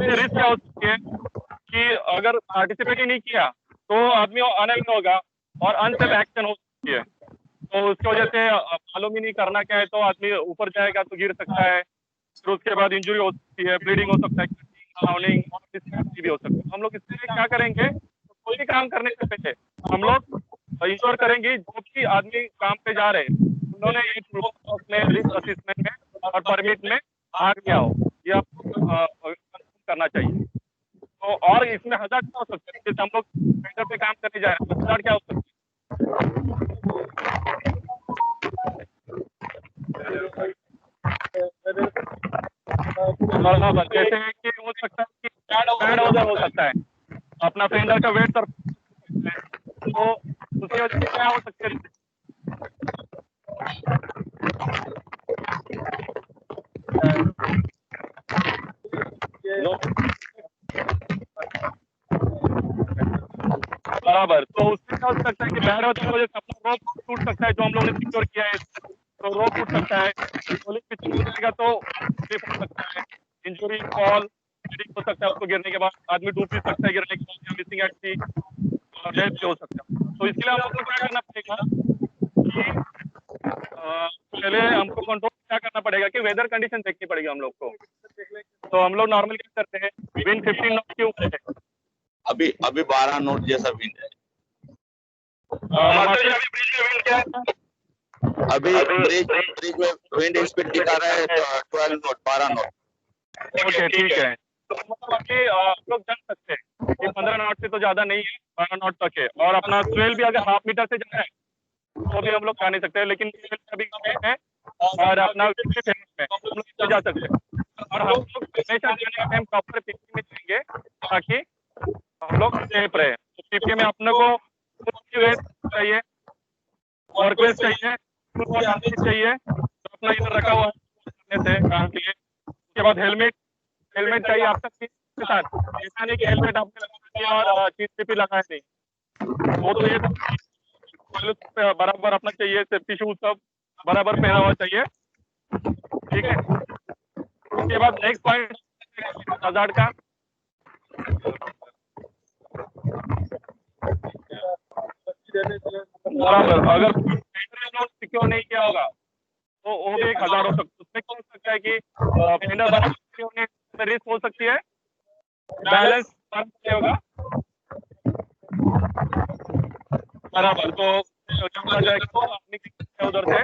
Risk क्या हो सकती है कि अगर पार्टिसिपेट ही नहीं किया तो आदमी अनएवेयर होगा और अनसेफ एक्शन हो सकती है। तो उसकी वजह से मालूम ही नहीं करना क्या है तो आदमी ऊपर जाएगा तो गिर सकता है, फिर उसके बाद इंजरी हो सकती है, ब्लीडिंग हो सकता है, ड्राउनिंग भी हो सकता है। हम लोग इससे क्या करेंगे, कोई भी काम करने से पहले हम लोग इंश्योर करेंगे जो भी आदमी काम पे जा रहे हैं उन्होंने ये अपने रिस्क असेसमेंट में और परमिट में भाग लिया हो, ये आपको करना चाहिए। तो और इसमें हजार क्या हो सकता है, जैसे हम लोग सेंटर पे काम करने जा रहे हैं तो हजार क्या हो सकता है, जैसे कि हो सकता है कि बैड ओडर हो सकता है, अपना फेंडर का वेट कर सकता है, तो उसकी वजह से क्या हो सकता है। बराबर, तो उससे क्या हो सकता है कि बैड ओडर की वजह से अपना रोप टूट सकता है जो हम लोगों ने सिक्योर किया है, तो रोप टूट सकता है, गोली पिछले हो जाएगा तो स्लिप हो सकता है, इंजरी फॉल ब्लीडिंग हो सकता है, उसको गिरने के बाद आदमी डूब भी सकता है, गिरने के बाद या मिसिंग एट सी और डेथ भी हो सकता है। तो इसके लिए हम लोग को क्या करना पड़ेगा कि पहले हमको कंट्रोल क्या करना पड़ेगा कि वेदर कंडीशन देखनी पड़ेगी हम लोग को। तो हम लोग नॉर्मली क्या करते हैं, विंड 15 नॉट के ऊपर है, अभी अभी 12 नॉट जैसा विंड है। मास्टर जी अभी ब्रिज में विंड क्या है? अभी ब्रिज में विंड स्पीड दिखा रहा है 12 नॉट 12 नॉट। ओके ठीक है, तो मतलब अभी आप लोग जान सकते हैं कि 15 नॉट से तो ज्यादा नहीं है, 12 नॉट तक है, और अपना स्वेल भी अगर हाफ मीटर से जा रहा है तो भी हम लोग जा नहीं सकते, लेकिन अभी कम है और अपना में हम लोग जा सकते हैं। और हम लोग हमेशा जाने का टाइम प्रॉपर पीपी में जाएंगे ताकि हम लोग सेफ रहे। तो पीपी में अपने को वेस्ट चाहिए, वर्क वेस्ट चाहिए, चाहिए तो अपना इधर रखा हुआ है से काम के लिए। उसके बाद हेलमेट हेलमेट चाहिए आपका के साथ, ऐसा नहीं कि हेलमेट आपने लगा दिया और चीज पीपी लगाए नहीं, वो तो ये बराबर अपना चाहिए, सेफ्टी शूज सब बराबर पहना हुआ चाहिए, ठीक है। उसके बाद नेक्स्ट पॉइंट हजार्ड का, बराबर अगर सिक्योर नहीं किया होगा तो वो भी एक हजार हो सकता है। उसमें क्या हो सकता है कि फेंडर बराबर होने में रिस्क हो सकती है, बैलेंस होगा बराबर, तो जब आ जाएगा तो आदमी उधर से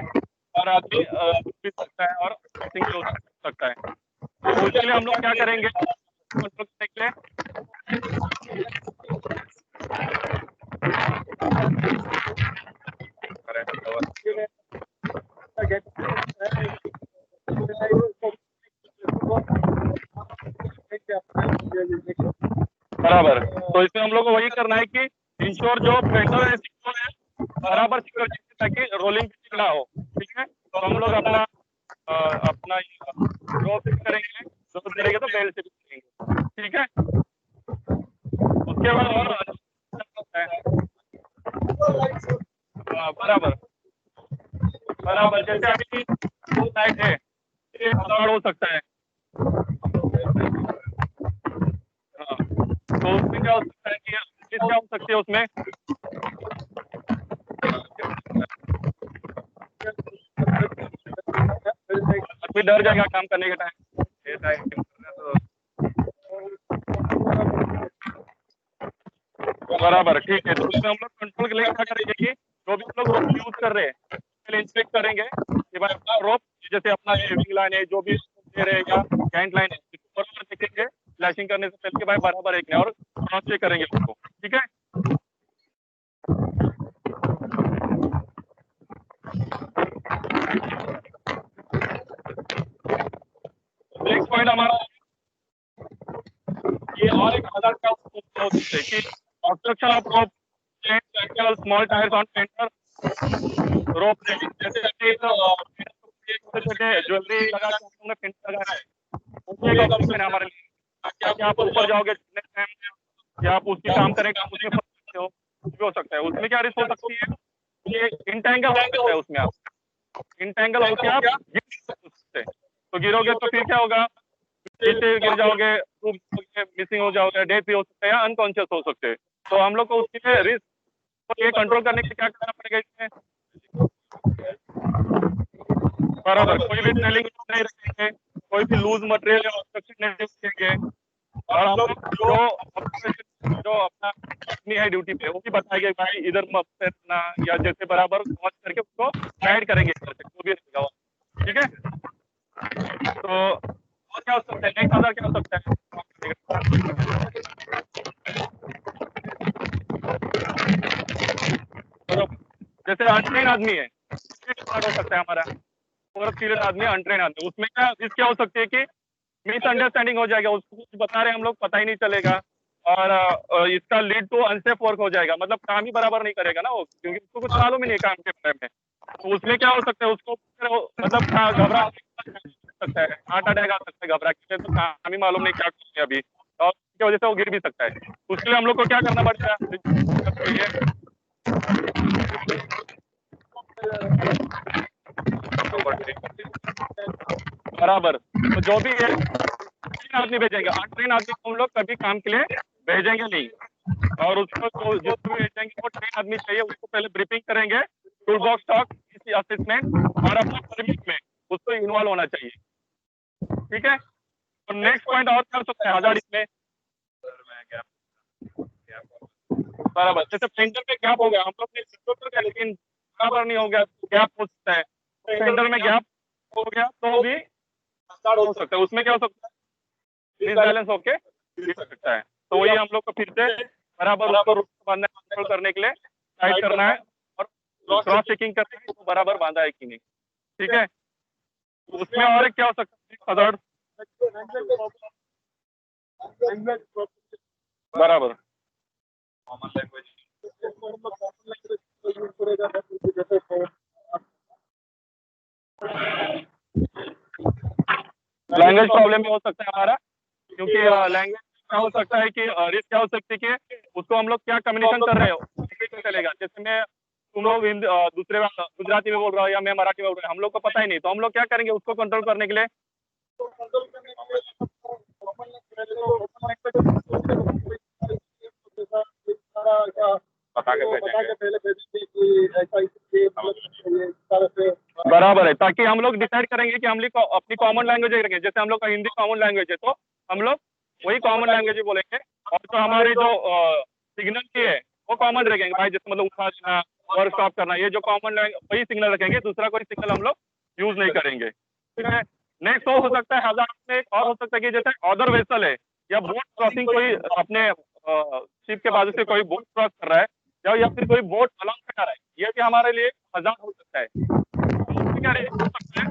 और आदमी भी सकता है और क्रॉसिंग भी हो सकता है। तो उसके लिए हम लोग क्या करेंगे, कंट्रोल करने के लिए बराबर, तो इसमें हम लोग को वही करना है कि इंश्योर जो फेंडर है सिक्योर है, बराबर सिक्योर ताकि रोलिंग ना हो, ठीक है। तो हम लोग अपना अपना ड्रॉप करेंगे, ड्रॉप करेंगे तो बेल्ट से भी करेंगे, ठीक है। उसके बाद और बराबर बराबर, जैसे अभी साइड है ये हजार हो सकता है, हाँ, तो उसमें क्या हो सकता है कि चीज क्या हो सकती है उसमें, आदमी डर जाएगा काम करने के टाइम, तो बराबर ठीक है। तो उसमें हम लोग कंट्रोल के लिए क्या करेंगे कि जो भी हम लोग रोप यूज कर रहे हैं पहले इंस्पेक्ट करेंगे कि भाई अपना रोप जैसे अपना शेविंग लाइन है जो भी दे रहे हैं या गैंट लाइन है बराबर देखेंगे, फ्लैशिंग करने से पहले कि भाई बराबर है क्या, और क्रॉस चेक करेंगे उसको, ठीक है। नेक्स्ट पॉइंट हमारा ये और एक हजार का होता है कि obstruction of rope small tyres on fender rope, जैसे छोटे ज्वेलरी लगा के फेंडर लगा है, उसमें एक ऑप्शन है हमारे लिए कि आप ऊपर जाओगे या आप उसकी काम करेंगे, आप उसमें फंस सकते हो, कुछ भी हो सकता है। उसमें क्या रिस्क हो सकती है कि इंटेंगल हो सकता है, उसमें आप इंटेंगल होकर आप गिर सकते, तो गिरोगे तो फिर क्या होगा, नीचे गिर जाओगे, मिसिंग हो जाओगे, डेथ भी हो सकता है या अनकॉन्शियस हो सकते हैं। तो हम लोग को उसके लिए रिस्क को ये कंट्रोल करने के लिए क्या करना पड़ेगा इसमें? बराबर, कोई भी ट्रेलिंग नहीं रखेंगे, कोई भी लूज मटेरियल या ऑब्स्ट्रक्शन नहीं रखेंगे, और हम लोग जो अपना आदमी है ड्यूटी पे वो भी बताएंगे भाई इधर मत रहना, या जैसे बराबर वॉच करके उसको गाइड करेंगे इधर से, वो भी रहेगा वो। ठीक है, तो और क्या हो सकता है, नेक्स्ट आधार क्या हो सकता है? जैसे अनट्रेन आदमी है, स्टार्ट हो सकता है हमारा और एक्सपीरियंस आदमी, अनट्रेन आदमी, उसमें क्या रिस्क क्या हो सकती है कि मिसअंडरस्टैंडिंग हो जाएगा, उसको कुछ बता रहे हैं हम लोग, पता ही नहीं चलेगा, और इसका लीड टू अनसेफ वर्क हो जाएगा, मतलब काम ही बराबर नहीं करेगा ना वो, क्योंकि उसको कुछ मालूम ही नहीं काम के बारे में। तो उसमें क्या हो सकता है, उसको मतलब घबरा सकता है, हार्ट अटैक आ सकता है घबरा के, तो काम ही मालूम नहीं क्या करते अभी, और उसकी वजह से वो गिर भी सकता है। उसके लिए हम लोग को क्या करना पड़ेगा? बराबर, तो जो भी है आदमी भेजेंगे, अनट्रेन आदमी को हम लोग कभी काम के लिए भेजेंगे नहीं, और उसको जो जिसको भी भेजेंगे वो ट्रेन आदमी चाहिए, उसको पहले ब्रीफिंग करेंगे, टूल बॉक्स टॉक, किसी असेसमेंट और अपना परमिट में उसको इन्वॉल्व होना चाहिए। ठीक है, तो नेक्स्ट पॉइंट और कर सकते हैं हजार इसमें। बराबर, जैसे सेंटर में गैप हो गया, हम लोग ने कर गया लेकिन बराबर नहीं हो गया, गैप हो सकता है, सेंटर में गैप हो गया तो भी स्टार्ट हो सकता है, उसमें क्या हो सकता है, डिसबैलेंस होके गिर सकता है। तो वही हम लोग को फिर से बराबर उसको बांधना, कंट्रोल करने के लिए टाइट करना है और क्रॉस चेकिंग करके उसको बराबर बांधा है कि नहीं। ठीक है, उसमें और एक क्या हो सकता है, हजार्ड, बराबर, लैंग्वेज प्रॉब्लम भी हो सकता है हमारा, क्योंकि लैंग्वेज क्या हो सकता है कि रिस्क क्या हो सकती है कि उसको हम लोग क्या कम्युनिकेशन कर रहे हो नहीं चलेगा, जैसे मैं तुम लोग दूसरे गुजराती में बोल रहा हो या मैं मराठी में बोल रहा हूँ, हम लोग को पता ही नहीं, तो हम लोग क्या करेंगे उसको कंट्रोल करने के लिए? बता के बराबर है, ताकि हम लोग डिसाइड करेंगे कि हम लोग अपनी कॉमन लैंग्वेज रखेंगे, जैसे हम लोग का हिंदी कॉमन लैंग्वेज है तो हम लोग वही कॉमन लैंग्वेज बोलेंगे, और जो हमारे जो सिग्नल की है वो कॉमन रखेंगे भाई, जैसे मतलब उठा देना और स्टॉप करना, ये जो कॉमन लैंग्वेज वही सिग्नल रखेंगे, दूसरा कोई सिग्नल हम लोग यूज नहीं करेंगे। ठीक है, नेक्स्ट हो सकता है हजार में एक और हो सकता है कि जैसे अदर वेसल है या बोट क्रॉसिंग, कोई अपने शिप के बाजू से कोई बोट क्रॉस कर रहा है, या फिर कोई बोट अलॉन्ग कर रहा है, ये भी हमारे लिए हजार हो सकता है। क्या हो सकता है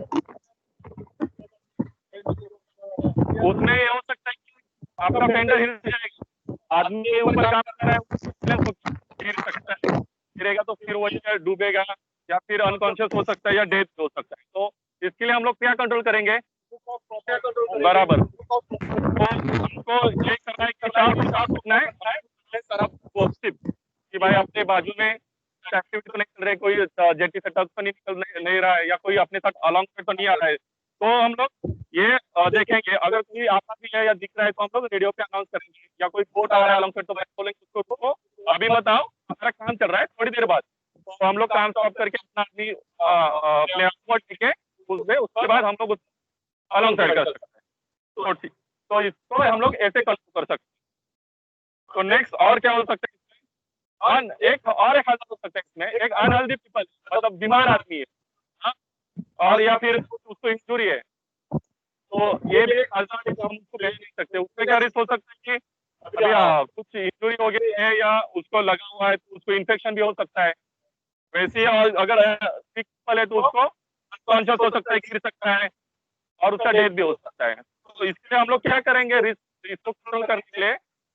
उसमें, ये हो सकता है कि आपका फेंडर हिल जाएगा, आदमी के ऊपर काम कर रहा है गिर सकता है, गिरेगा तो फिर वही डूबेगा या फिर अनकॉन्शियस हो सकता है या डेथ हो सकता है। तो इसके लिए हम लोग क्या कंट्रोल करेंगे? बराबर, तो हमको ये करना है कि साफ रखना है तरफ कि भाई अपने बाजू में एक्टिविटी तो नहीं चल रही, कोई जेटी से टच तो नहीं निकल नहीं रहा है, या कोई अपने साथ अलॉन्ग पे तो नहीं आ रहा है, तो हम लोग ये देखेंगे, अगर कोई आता भी है या दिख रहा है तो हम लोग रेडियो पे अनाउंस करेंगे, या कोई बोट आ रहा है अलॉन्ग पे तो बोलेंगे उसको तो अभी बताओ हमारा काम चल रहा है, थोड़ी देर बाद तो हम लोग काम स्टॉप करके अपना आदमी अपने आप को टिके उसके बाद हम लोग अलॉन्ग साइड कर सकते हैं। तो ठीक, तो इसको हम लोग ऐसे कंट्रोल कर सकते हैं। तो नेक्स्ट और क्या हो सकता है इसमें? एक हालत हो सकता है इसमें, एक अनहेल्दी पीपल, मतलब बीमार आदमी है, हाँ? और या फिर उसको इंजुरी है, तो ये भी एक हालत हम उसको भेज नहीं सकते, उसमें क्या रिस्क हो सकता है कि अभी कुछ इंजुरी हो गई है या उसको लगा हुआ है तो उसको इन्फेक्शन भी हो सकता है, वैसे ही और अगर सिक पीपल है तो उसको अनकॉन्शियस हो सकता है, गिर सकता है और उसका डेथ भी हो सकता है। तो इसलिए हम लोग क्या करेंगे रिस्क को कंट्रोल करने के लिए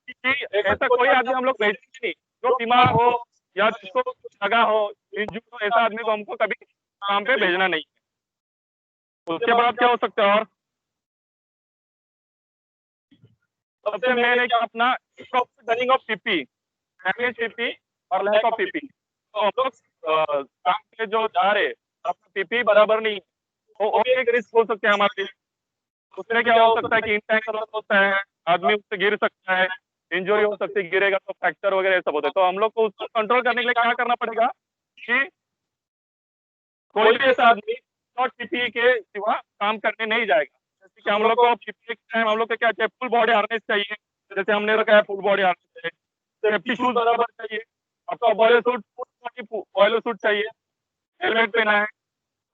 कि ऐसा कोई आदमी हम लोग भेजेंगे नहीं जो बीमार हो या जिसको कुछ लगा हो, इंजूर हो, ऐसा आदमी को हमको कभी काम पे भेजना नहीं है। उसके बाद क्या हो सकता है और सबसे मेन है कि अपना Dunning of PP, damage PP और लैक ऑफ पीपी। तो हम लोग काम पे जो जा रहे अपना पीपी बराबर नहीं, वो एक रिस्क हो सकता है हमारे लिए। उसमें क्या हो सकता है कि इंटैंगल होता है, आदमी उससे गिर सकता है, इंजरी हो सकती है, गिरेगा तो फ्रैक्चर वगैरह ये सब होता है। तो हम लोग को उसको कंट्रोल करने के लिए क्या करना पड़ेगा कि कोई भी ऐसा आदमी नॉट पीपीई के सिवा काम करने नहीं जाएगा। जैसे कि हम लोग को पीपीई के टाइम हम लोग को क्या चाहिए, फुल बॉडी हार्नेस चाहिए, जैसे हमने रखा है फुल बॉडी हार्नेस चाहिए, सेफ्टी शूज बराबर चाहिए, आपका boiler suit full body boiler suit चाहिए, हेलमेट पहना है,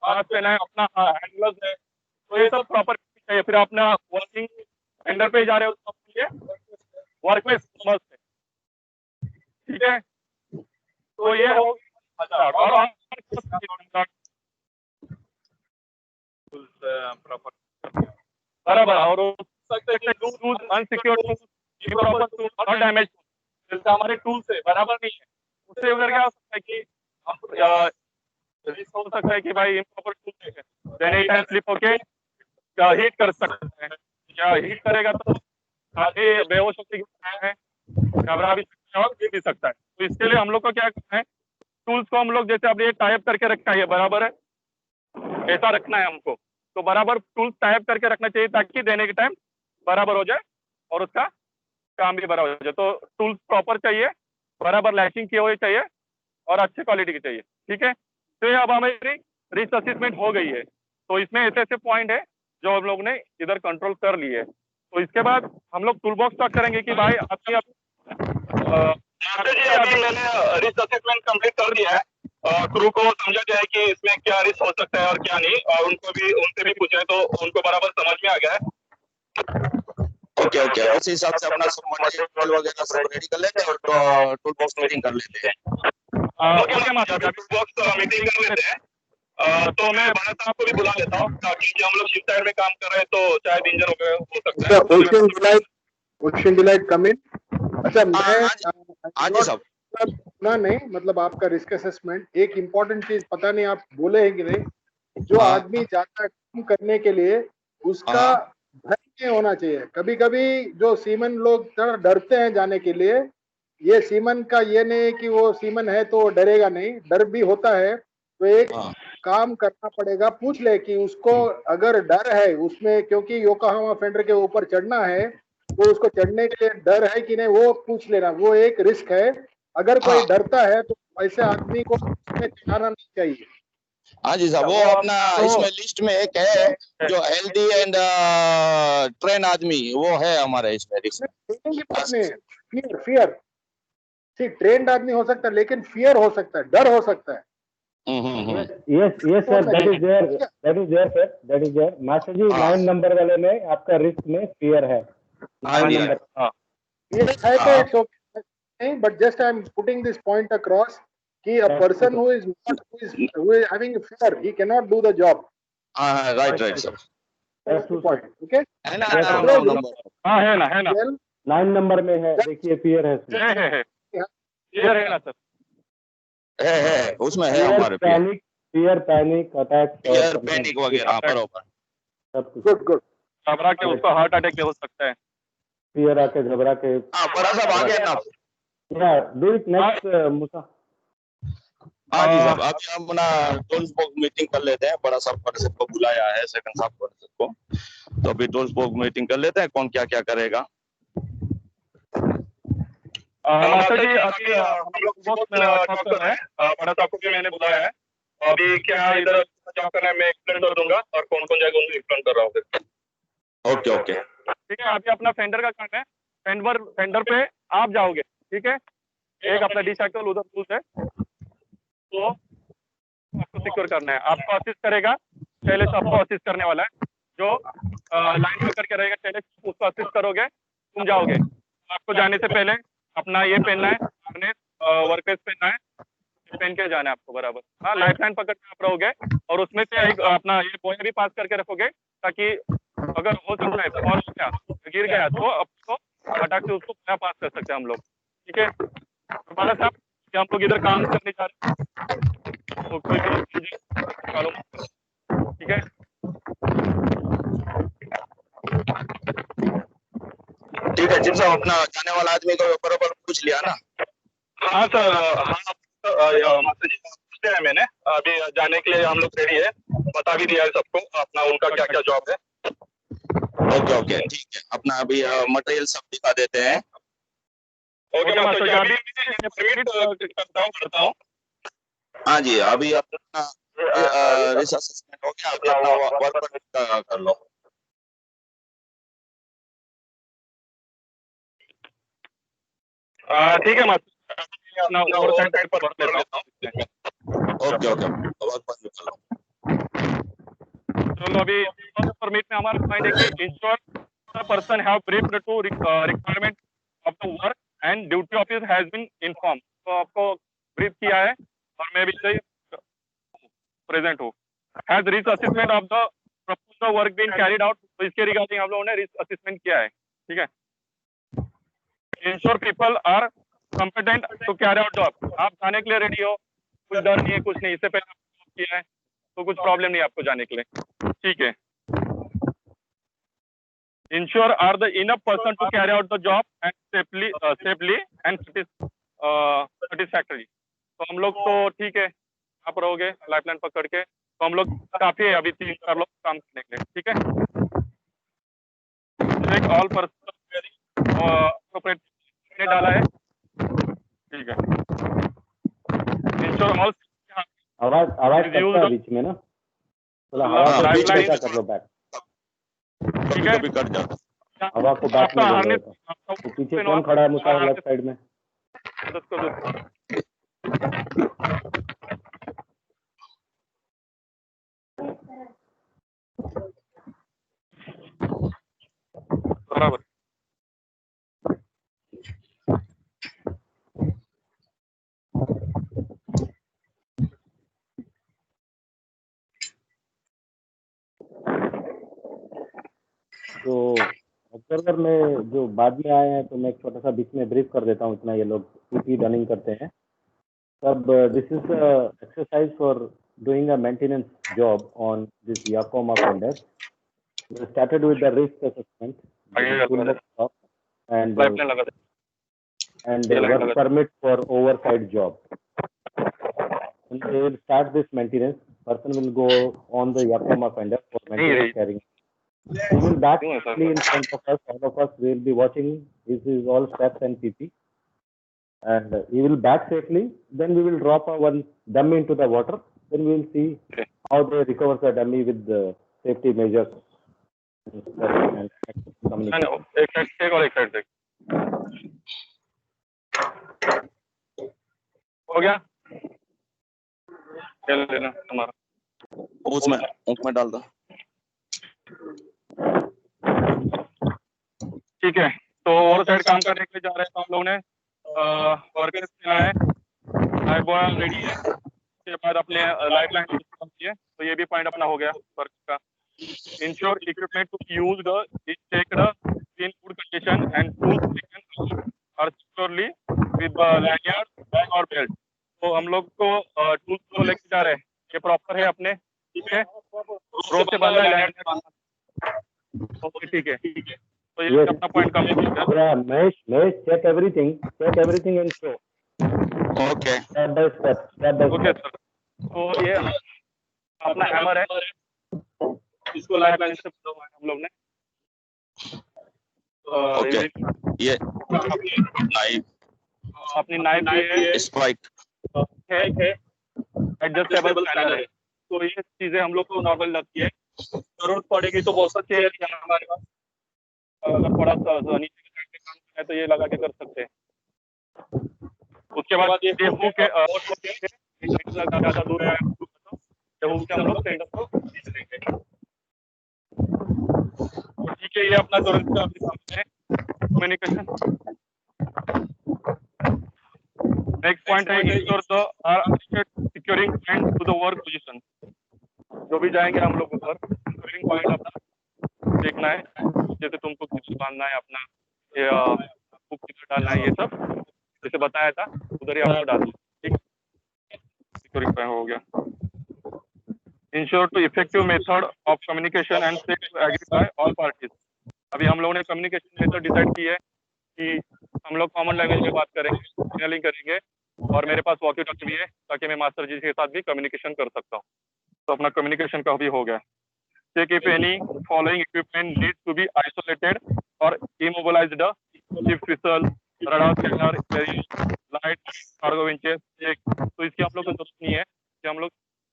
मास्क पहना है, अपना हैंड ग्लव्स है, तो ये सब प्रॉपर चाहिए। फिर अपना वर्किंग टेंडर पे जा रहे हो तो आपके लिए वर्क प्लेस मस्त है, ठीक है। तो ये हो गया और प्रॉपर बराबर। और हो सकता है कि tools unsecured tools, proper tools और डैमेज जैसे हमारे टूल्स है बराबर नहीं है, उससे उधर क्या हो सकता है कि हम रिस्क हो सकता है कि भाई इम्प्रॉपर टूल्स है, देन एनी टाइम स्लिप होके हीट कर सकते हैं, क्या हीट करेगा तो आगे बेहोश होकर गिरता है, घबरा भी सकता है और गिर भी सकता है। तो इसके लिए हम लोग को क्या करना है, टूल्स को हम लोग जैसे अब ये टाइप करके रखा है बराबर है, ऐसा रखना है हमको। तो बराबर टूल्स टाइप करके रखना चाहिए ताकि देने के टाइम बराबर हो जाए और उसका काम भी बराबर हो जाए। तो टूल्स प्रॉपर चाहिए, बराबर लैचिंग किए हुए चाहिए और अच्छे क्वालिटी की चाहिए, ठीक है। तो ये अब हमारी रिस्क असेसमेंट हो गई है। तो इसमें ऐसे ऐसे पॉइंट है जो हम लोग ने इधर कंट्रोल कर लिए। तो इसके बाद हम लोग टूल बॉक्स स्टार्ट करेंगे कि भाई अभी अभी मैंने रिस्क असेसमेंट कंप्लीट कर दिया है, क्रू को समझा जाए कि इसमें क्या रिस्क हो सकता है और क्या नहीं, और उनसे भी पूछे तो उनको बराबर समझ में आ गया है। ओके ओके, उस हिसाब से अपना सब मटेरियल वगैरह सब रेडी कर लेते हैं और टूल बॉक्स मीटिंग कर लेते हैं। ओके माता टूल बॉक्स मीटिंग कर लेते हैं। तो मैं भारत साहब को भी बुला लेता हूँ ताकि हम लोग शिप साइड में काम कर रहे हैं तो शायद इंजन हो सकता है। Ocean Delight come in. अच्छा मैं हाँ जी साहब, सुना नहीं, मतलब आपका रिस्क असेसमेंट एक इम्पोर्टेंट चीज पता नहीं आप बोले हैं कि नहीं, जो हाँ। आदमी जाता है काम करने के लिए उसका हाँ। भय नहीं होना चाहिए। कभी कभी जो सीमन लोग थोड़ा डरते हैं जाने के लिए, ये सीमन का ये नहीं है कि वो सीमन है तो डरेगा नहीं, डर भी होता है। तो एक हाँ। काम करना पड़ेगा, पूछ ले कि उसको अगर डर है उसमें, क्योंकि योकोहामा फेंडर के ऊपर चढ़ना है तो उसको चढ़ने के लिए डर है कि नहीं वो पूछ लेना, वो एक रिस्क है। अगर कोई हाँ। डरता है तो ऐसे आदमी को इसमें चढ़ाना नहीं चाहिए। हाँ जी साहब, वो अपना इसमें लिस्ट में एक है जो हेल्दी एंड ट्रेन आदमी, वो है हमारे इसमें लिस्ट में। फियर फियर ट्रेंड आदमी हो सकता है लेकिन फियर हो सकता है, डर हो सकता है। Yes, yes sir, that is there sir, that is there. Master ji 9 number वाले में आपका रिस्क में फियर है। हाँ जी, हाँ। ये है तो इट्स ओके नहीं, but just I am putting this point across कि a person who is having fear, he cannot do the job. हाँ, right right sir, That's the point. Okay? है ना 9 नंबर? हाँ है ना 9 नंबर में है, देखिए फियर है इसमें। है क्लियर है ना सर? है उसमें है हमारे fear panic attack, fear panic वगैरह बरोबर। सब कुछ। गुड घबरा के उसको हार्ट अटैक भी हो सकता है। फियर आके घबरा के। हाँ, बड़ा साहब आ गया ना? या डू इट नेक्स्ट मुसा। हाँ जी साहब, अभी हम अपना टूल्स बॉक्स मीटिंग कर लेते हैं। बड़ा साहब परिषद को बुलाया है, सेकंड साहब परिषद को, तो अभी टूल्स बॉक्स मीटिंग कर लेते हैं, कौन क्या क्या करेगा। मास्टर जी अभी हम लोग बहुत टॉक कर रहे हैं, बड़ा साहब को भी मैंने बुलाया है। अभी क्या इधर जॉब करना है मैं एक्सप्लेन कर दूंगा और कौन कौन जाएगा उनको एक्सप्लेन कर रहा हूँ फिर। ओके ओके, ठीक है। अभी अपना फेंडर का काम है, फेंडर पे आप जाओगे, ठीक है। एक अपना डिस्ट्रैक्टर उधर टूल्स है, तो आपको सिक्योर करना है। आपको असिस्ट करेगा शैलेश, आपको असिस्ट करने वाला है, जो लाइन पकड़ के रहेगा शैलेश, उसको असिस्ट करोगे, तुम जाओगे। आपको जाने से पहले अपना ये पहनना है, हार्नेस वर्कवेस पहनना है, पहन के जाना है आपको बराबर। हाँ, लाइफ लाइन पकड़ के आप रहोगे और उसमें से एक अपना ये बोया भी पास करके रखोगे ताकि अगर हो सकता है और क्या गिर गया तो आपको फटाक से उसको बोया पास कर सकते हैं हम लोग, ठीक है। बड़ा साहब कि हम लोग इधर काम करने जा रहे हैं तो कोई चलो, ठीक है। ठीक है, जिनसे अपना जाने वाला आदमी को बराबर पूछ लिया ना? हाँ सर, हाँ मास्टर जी पूछते हैं मैंने, अभी जाने के लिए हम लोग रेडी है, बता भी दिया है सबको अपना उनका क्या क्या जॉब है। ओके ओके ठीक है, अपना अभी मटेरियल सब दिखा देते हैं। ओके मास्टर जी, अभी मैं परमिट करता हूँ। हाँ जी, अभी अपना रिस्क असेसमेंट हो गया, अभी अपना वर्क परमिट कर लो। ठीक है मास्टर, अपना ओवर साइड पर भर लेता हूँ। ओके ओके, वर्क परमिट कर लो। चलो, अभी परमिट में हमारा पॉइंट है कि ensure the person have briefed to requirement of the work and duty of it has been inform. तो आपको ब्रीफ किया है और मैं भी सही प्रेजेंट हूँ। Has risk assessment of the proposed work been carried out. तो इसके रिगार्डिंग हम लोगों ने रिस्क असेसमेंट किया है। ठीक है, ensure people are competent to carry out job. आप जाने के लिए रेडी हो, कुछ डर नहीं है, कुछ नहीं, इससे पहले आपने किया है तो कुछ प्रॉब्लम नहीं है आपको जाने के लिए। ठीक है, ensure are the enough person to carry out the job and safely and satisfactory. तो हम लोग तो ठीक है, आप रहोगे लाइफलाइन पकड़ के, तो हम लोग काफी है अभी 3-4 लोग काम करने के लिए। ठीक है, चेक ऑल पर्सन अप्रोप्रिएट ने डाला है। ठीक है, इंश्योर ऑल आवाज कटता है बीच में ना, थोड़ा हवा को लाइफ लाइन क्या कर लो बैक, कभी कभी कट जाता है। हवा को बैक में ले लो। आपका तो पीछे कौन खड़ा है मुसाफिर लेफ्ट साइड में? मदद कर दो। बराबर। तो ऑब्जर्वर में जो बाद में आए हैं, तो मैं एक छोटा सा बीच में ब्रीफ कर देता हूँ, इतना ये लोग पीपी रनिंग करते हैं तब। This is exercise for doing a maintenance job on this Yokohama fender. We started with the risk assessment, the toolbox talk, and lifeline लगा दे। work permit for oversight job. When they will start this maintenance, person will go on the Yakoma fender for maintenance carrying. He will back safely in front of us. All of us will be watching. This is all steps and PP. And he will back safely. Then we will drop one dummy into the water. Then we will see how they recover the dummy with the safety measures. And एक side और एक side से हो गया। चल लेना तुम्हारा उसमें डाल दो। ठीक है, तो और साइड काम करने के लिए जा रहे हैं। तो हम लोगों ने वर्कर चुना है, लाइफ बॉय रेडी है। उसके बाद अपने लाइफ लाइन है, तो ये भी पॉइंट अपना हो गया वर्क का। Ensure equipment to use the is checked in good condition and tools taken are securely with lanyard bag और बेल्ट। तो हम लोग को टूल्स को लेके जा रहे हैं, ये प्रॉपर है अपने। ठीक है, रोप से बांधा है, लैनियर्ड। ओके ठीक है, तो ये अपना पॉइंट कंप्लीट हो गया। Mesh, check everything and show. Okay Step by step. Okay sir, तो ये अपना हैमर है, इसको लाइफ लाइन से हम लोग ने ओके। ये नाइफ, अपनी नाइफ है, स्पाइक है एडजस्टेबल पैनल है। तो ये चीजें हम लोग को नॉर्मल लगती है, जरूरत पड़ेगी तो बहुत अच्छे यहाँ हमारे पास अगर थोड़ा सा नीचे के साइड पे काम है तो ये लगा के कर सकते हैं। उसके बाद ये हुक है, ज्यादा दूर है तो हुक से हम लोग सेंटर को खींच लेंगे। तो ठीक है, ये अपना तुरंत का अभी सामने कम्युनिकेशन। नेक्स्ट पॉइंट है ensure the securing point two the work position. जो भी जाएंगे हम लोग ऊपर, सिक्योरिंग पॉइंट अपना देखना है, जैसे तुमको कुछ बांधना है, अपना ये हुक किधर डालना है, ये सब जैसे बताया था उधर ही आपको डालना है। ठीक, सिक्योरिंग पॉइंट हो गया। Ensure to effective method of communication and agree by all parties. अभी हम लोगों ने कम्युनिकेशन मेथड डिसाइड की है कि हम लोग कॉमन लैंग्वेज में बात करेंगे, सिग्नलिंग करेंगे, और मेरे पास वॉकी टॉकी भी है ताकि मैं मास्टर जी के साथ भी कम्युनिकेशन कर सकता हूँ। तो अपना कम्युनिकेशन का भी हो गया। check if any following equipment needs to be isolated or immobilized: ship whistle, radar scanner, light, cargo winches. check। तो इसकी हम लोग को जरूरत नहीं है कि हम लोग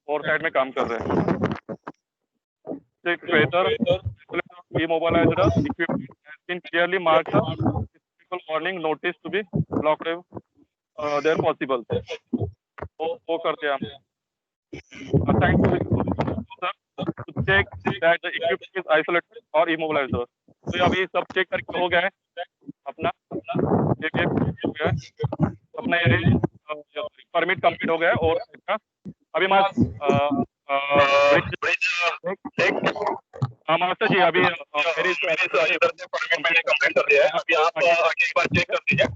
और साइड में काम कर रहे हैं। check whether immobilized equipment has been clearly marked warning notice to be blocked there possible। वो करते हैं हम। Assign to check that the equipment is isolated or immobilized। तो अभी सब चेक करके हो गया है अपना एक हो गया है अपना परमिट कंप्लीट हो गया है। और अभी मास्टर जी अभी मेरी परमिट मैंने कंप्लीट कर दिया है। अभी आप एक बार चेक कर दीजिए।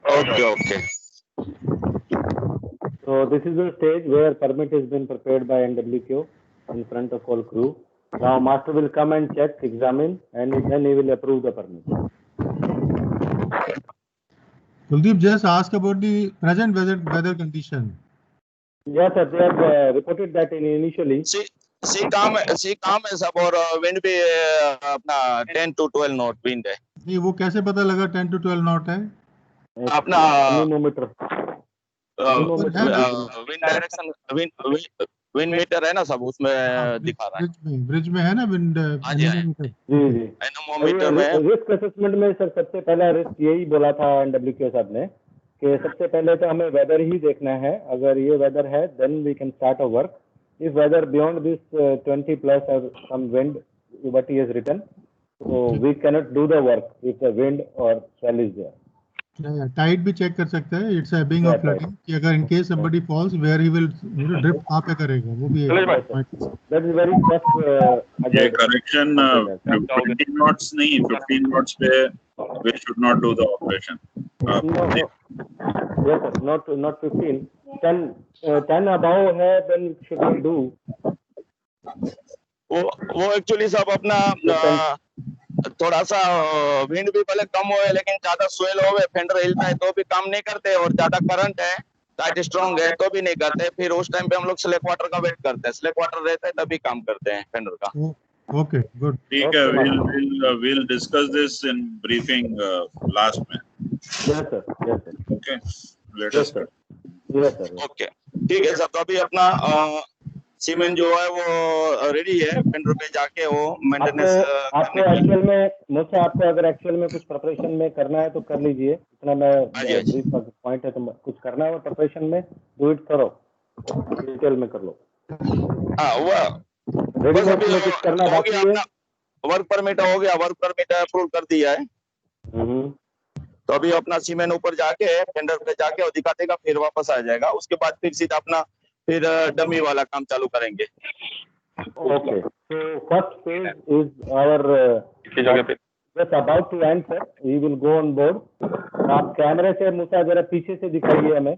Okay. So this is the stage where permit has been prepared by NWQ in front of all crew. Now master will come and check, examine, and then he will approve the permit. Kuldeep, just ask about the present weather condition. Yes, sir. They have reported that initially. सी काम है सब, और wind भी अपना 10 to 12 not wind है। नहीं, वो कैसे पता लगा 10 to 12 नॉट है? अपना anemometer wind direction wind meter है ना सब, उसमें दिखा रहा है। ब्रिज में है ना विंड एनीमोमीटर। जी एनीमोमीटर में रिस्क असेसमेंट में सर सबसे पहला रिस्क यही बोला था NWQ साहब ने कि सबसे पहले तो हमें वेदर ही देखना है। अगर ये वेदर है then we can start a work. If weather beyond this 20 plus or some wind, what he has written, so we cannot do the work if the wind or swell is there. Tide भी check कर सकते हैं। It's a being of flooding कि अगर in case somebody falls where he will drift कहाँ पे करेगा, वो भी That is very tough. ये करेक्शन 15 knots नहीं 15 knots पे we should not do the operation. Yes sir, not 15. 10 above है then should we do? वो एक्चुअली सब अपना थोड़ा सा विंड भी भले कम होए लेकिन ज्यादा स्वेल होवे, फेंडर हिलता है तो भी काम नहीं करते, और ज्यादा करंट है टाइट स्ट्रॉन्ग है तो भी नहीं करते। फिर उस टाइम पे हम लोग स्लेक वाटर का वेट करते हैं। स्लेक वाटर रहता है तभी काम करते हैं फेंडर का। Okay good. ठीक है, we'll discuss this in briefing last में। Yes sir. Okay, let us start। Yes sir. Okay ठीक है सर। तो अभी अपना सीमेंट जो है वो रेडी है, फेंडर पे जाके वो मेंटेनेंस आपको एक्चुअल में मुझसे आपको अगर एक्चुअल में कुछ प्रिपरेशन में करना है तो कर लीजिए। इतना मैं ब्रीफ पॉइंट है तो कुछ करना है प्रिपरेशन में डू इट करो, डिटेल में कर लो। हाँ वो रेडीमेड में कुछ करना बाकी है। वर्क परमिट हो गया, वर्क परमिट अप्रूव कर दिया है। तो अभी अपना सीमेंट ऊपर जाके फेंडर पे जाके वो दिखा देगा, फिर वापस आ जाएगा। उसके बाद फिर सीधा अपना फिर डमी वाला काम चालू करेंगे। Okay, so first phase is our just about to end sir, we will go on board। आप कैमरे से मुसा जरा पीछे से दिखाइए, हमें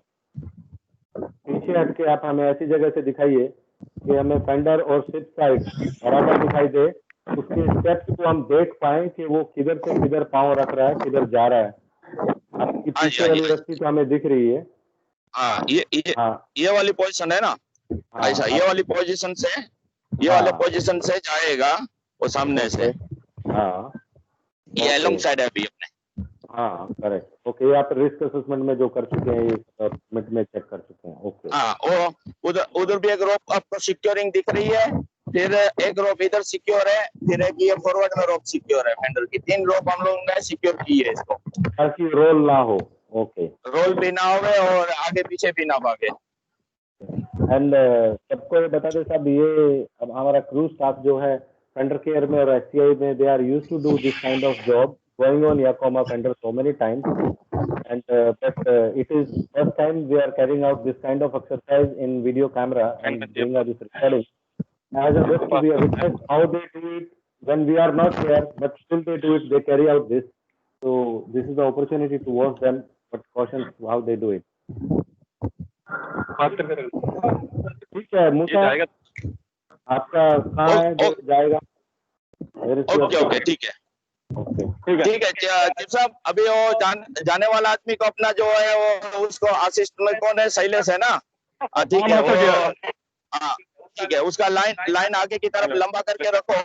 पीछे हट के आप हमें ऐसी जगह से दिखाइए कि हमें फेंडर और शिप साइड बराबर दिखाई दे। उसके स्टेप्स को हम देख पाए कि वो किधर से किधर पाँव रख रहा है, किधर जा रहा है। आपकी पीछे वाली रस्सी तो हमें दिख रही है। ये वाली पोजीशन है ना, ऐसा ये वाली पोजीशन से ये वाले पोजीशन से जाएगा वो सामने से। ये अलोंग साइड है अभी अपने। करेक्ट। ओके, ये आप रिस्क असेसमेंट में जो कर चुके हैं, ये मिनट में चेक कर चुके हैं। ओके, वो उधर भी एक रोप आपको सिक्योरिंग दिख रही है, फिर एक रोप इधर सिक्योर है, फिर एक ये फॉरवर्ड में रोप सिक्योर है। फेंडर की 3 रोप हम लोगों ने सिक्योर की है इसको, ताकि रोल ना हो। ओके, रोल भी ना होवे और आगे पीछे भी ना भागे। एंड सबको बता दे साहब, ये अब हमारा क्रू स्टाफ जो है फेंडर केयर में और SCI में, they are used to do this kind of job going on Yakoma Fender so many times, and but it is first time we are carrying out this kind of exercise in video camera and doing this recording as a just to be a witness how they do it when we are not there, but still they do it, they carry out this. So this is the opportunity to watch them, but caution how they do it. ठीक है मूसा, आपका कहाँ है जो जाएगा? Okay ठीक है ठीक है चिप साहब। अभी वो जाने वाला आदमी को अपना जो है वो उसको असिस्टेंट में कौन है, शैलेश है ना? ठीक है, ठीक है, उसका लाइन आगे की तरफ लंबा करके रखो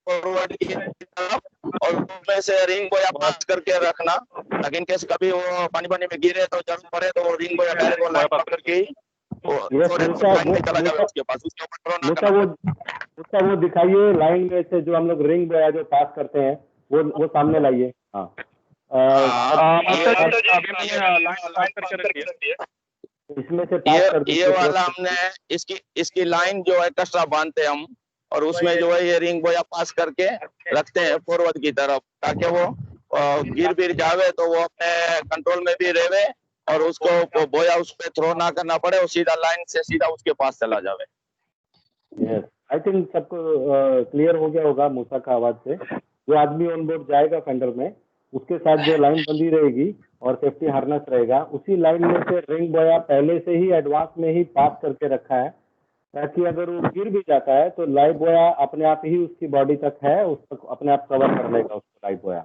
फॉरवर्ड की तरफ, और उसमें से रिंग बोया पास करके रखना, ताकि इन केस कभी वो पानी में गिरे तो जरूरत पड़े तो वो रिंग बोया डायरेक्ट वो लाइन पकड़ के लाइन में चला जाए उसके पास, उसके ऊपर थ्रो ना करना। वो दिखाइए लाइन में से जो हम लोग रिंग बोया जो पास करते हैं वो सामने लाइए। हाँ इसमें से ये वाला हमने इसकी लाइन जो है एक्स्ट्रा बांधते हैं हम, और उसमें जो है ये रिंग बोया पास करके रखते हैं फॉरवर्ड की तरफ, ताकि वो गिर जावे तो वो अपने कंट्रोल में भी रहे और उसको बोया उस पे थ्रो ना करना पड़े, वो सीधा लाइन से सीधा उसके पास चला जावे। यस आई थिंक सबको क्लियर हो गया होगा मूसा का आवाज से। जो आदमी ऑन बोर्ड जाएगा फेंडर में, उसके साथ जो लाइन बंधी रहेगी और सेफ्टी हार्नेस रहेगा, उसी लाइन में से रिंग बोया पहले से ही एडवांस में ही पास करके रखा है, ताकि अगर वो गिर भी जाता है तो लाइव बोया अपने आप ही उसकी बॉडी तक है, उसको अपने आप कवर कर लेगा उसको लाइव बोया,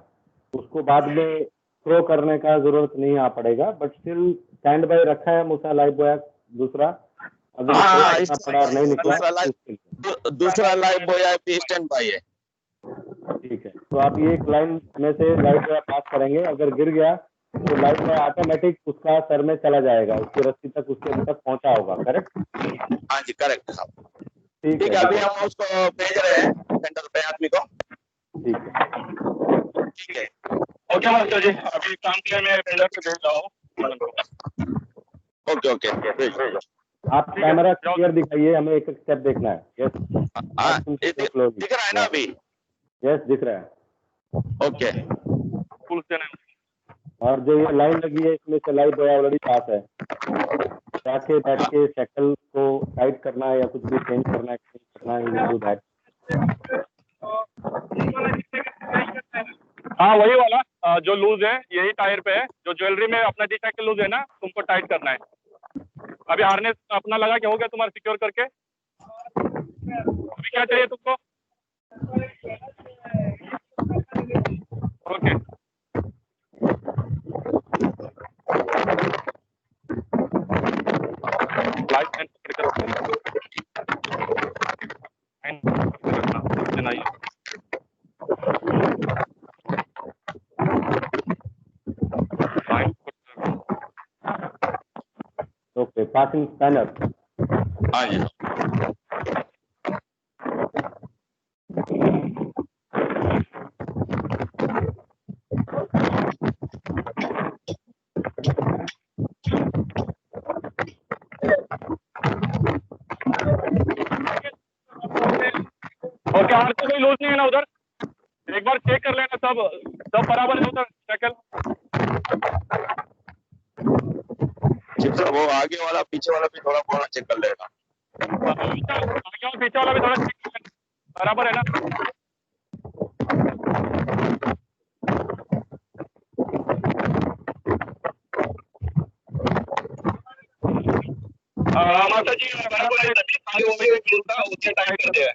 उसको बाद में थ्रो करने का जरूरत नहीं आ पड़ेगा। बट स्टिल स्टैंड बाय रखा है मूसा लाइव बोया दूसरा, अगर पड़ा नहीं निकला दूसरा लाइव बोया भी स्टैंड बाय है। ठीक है, तो आप ये एक लाइन में से लाइव बोया पास करेंगे, अगर गिर गया तो लाइव बोया ऑटोमेटिक उसका सर में चला जाएगा, उसकी रस्सी तक उसके तक पहुंचा होगा। करेक्ट? हाँ जी करेक्ट साहब। ठीक है, अभी हम उसको भेज रहे हैं सेंटर पे आदमी को। ठीक है ओके मास्टर जी, अभी काम के लिए मैं पेंडर से भेज रहा हूँ। ओके आप कैमरा क्लियर दिखाइए, हमें एक स्टेप देखना है। यस दिख रहा है ना अभी? यस दिख रहा है। ओके फुल देना। और जो ये लाइन लगी है इसमें से लाइव बोया ऑलरेडी पास है, जाके बैठ के शैकल को टाइट करना है या कुछ भी चेंज करना है, डू दैट। हाँ वही वाला जो लूज है यही टायर पे है, जो ज्वेलरी में अपना डी टैकल लूज है ना, तुमको टाइट करना है। अभी हार्नेस अपना लगा के हो गया तुम्हारा सिक्योर करके? अभी क्या चाहिए तुमको? ओके लाइट एंड पकड़ कर रखना। Okay, passing spanner. हाँ जी ओके, और तो कोई लूज नहीं है ना उधर? एक बार चेक कर लेना, सब बराबर है उधर साइकिल। वो आगे वाला पीछे वाला भी थोड़ा बहुत चेक कर लेगा। आगे और पीछे वाला भी थोड़ा चेक कर लेना, बराबर है ना? माता जी बराबर है, उतने टाइम कर दिया है।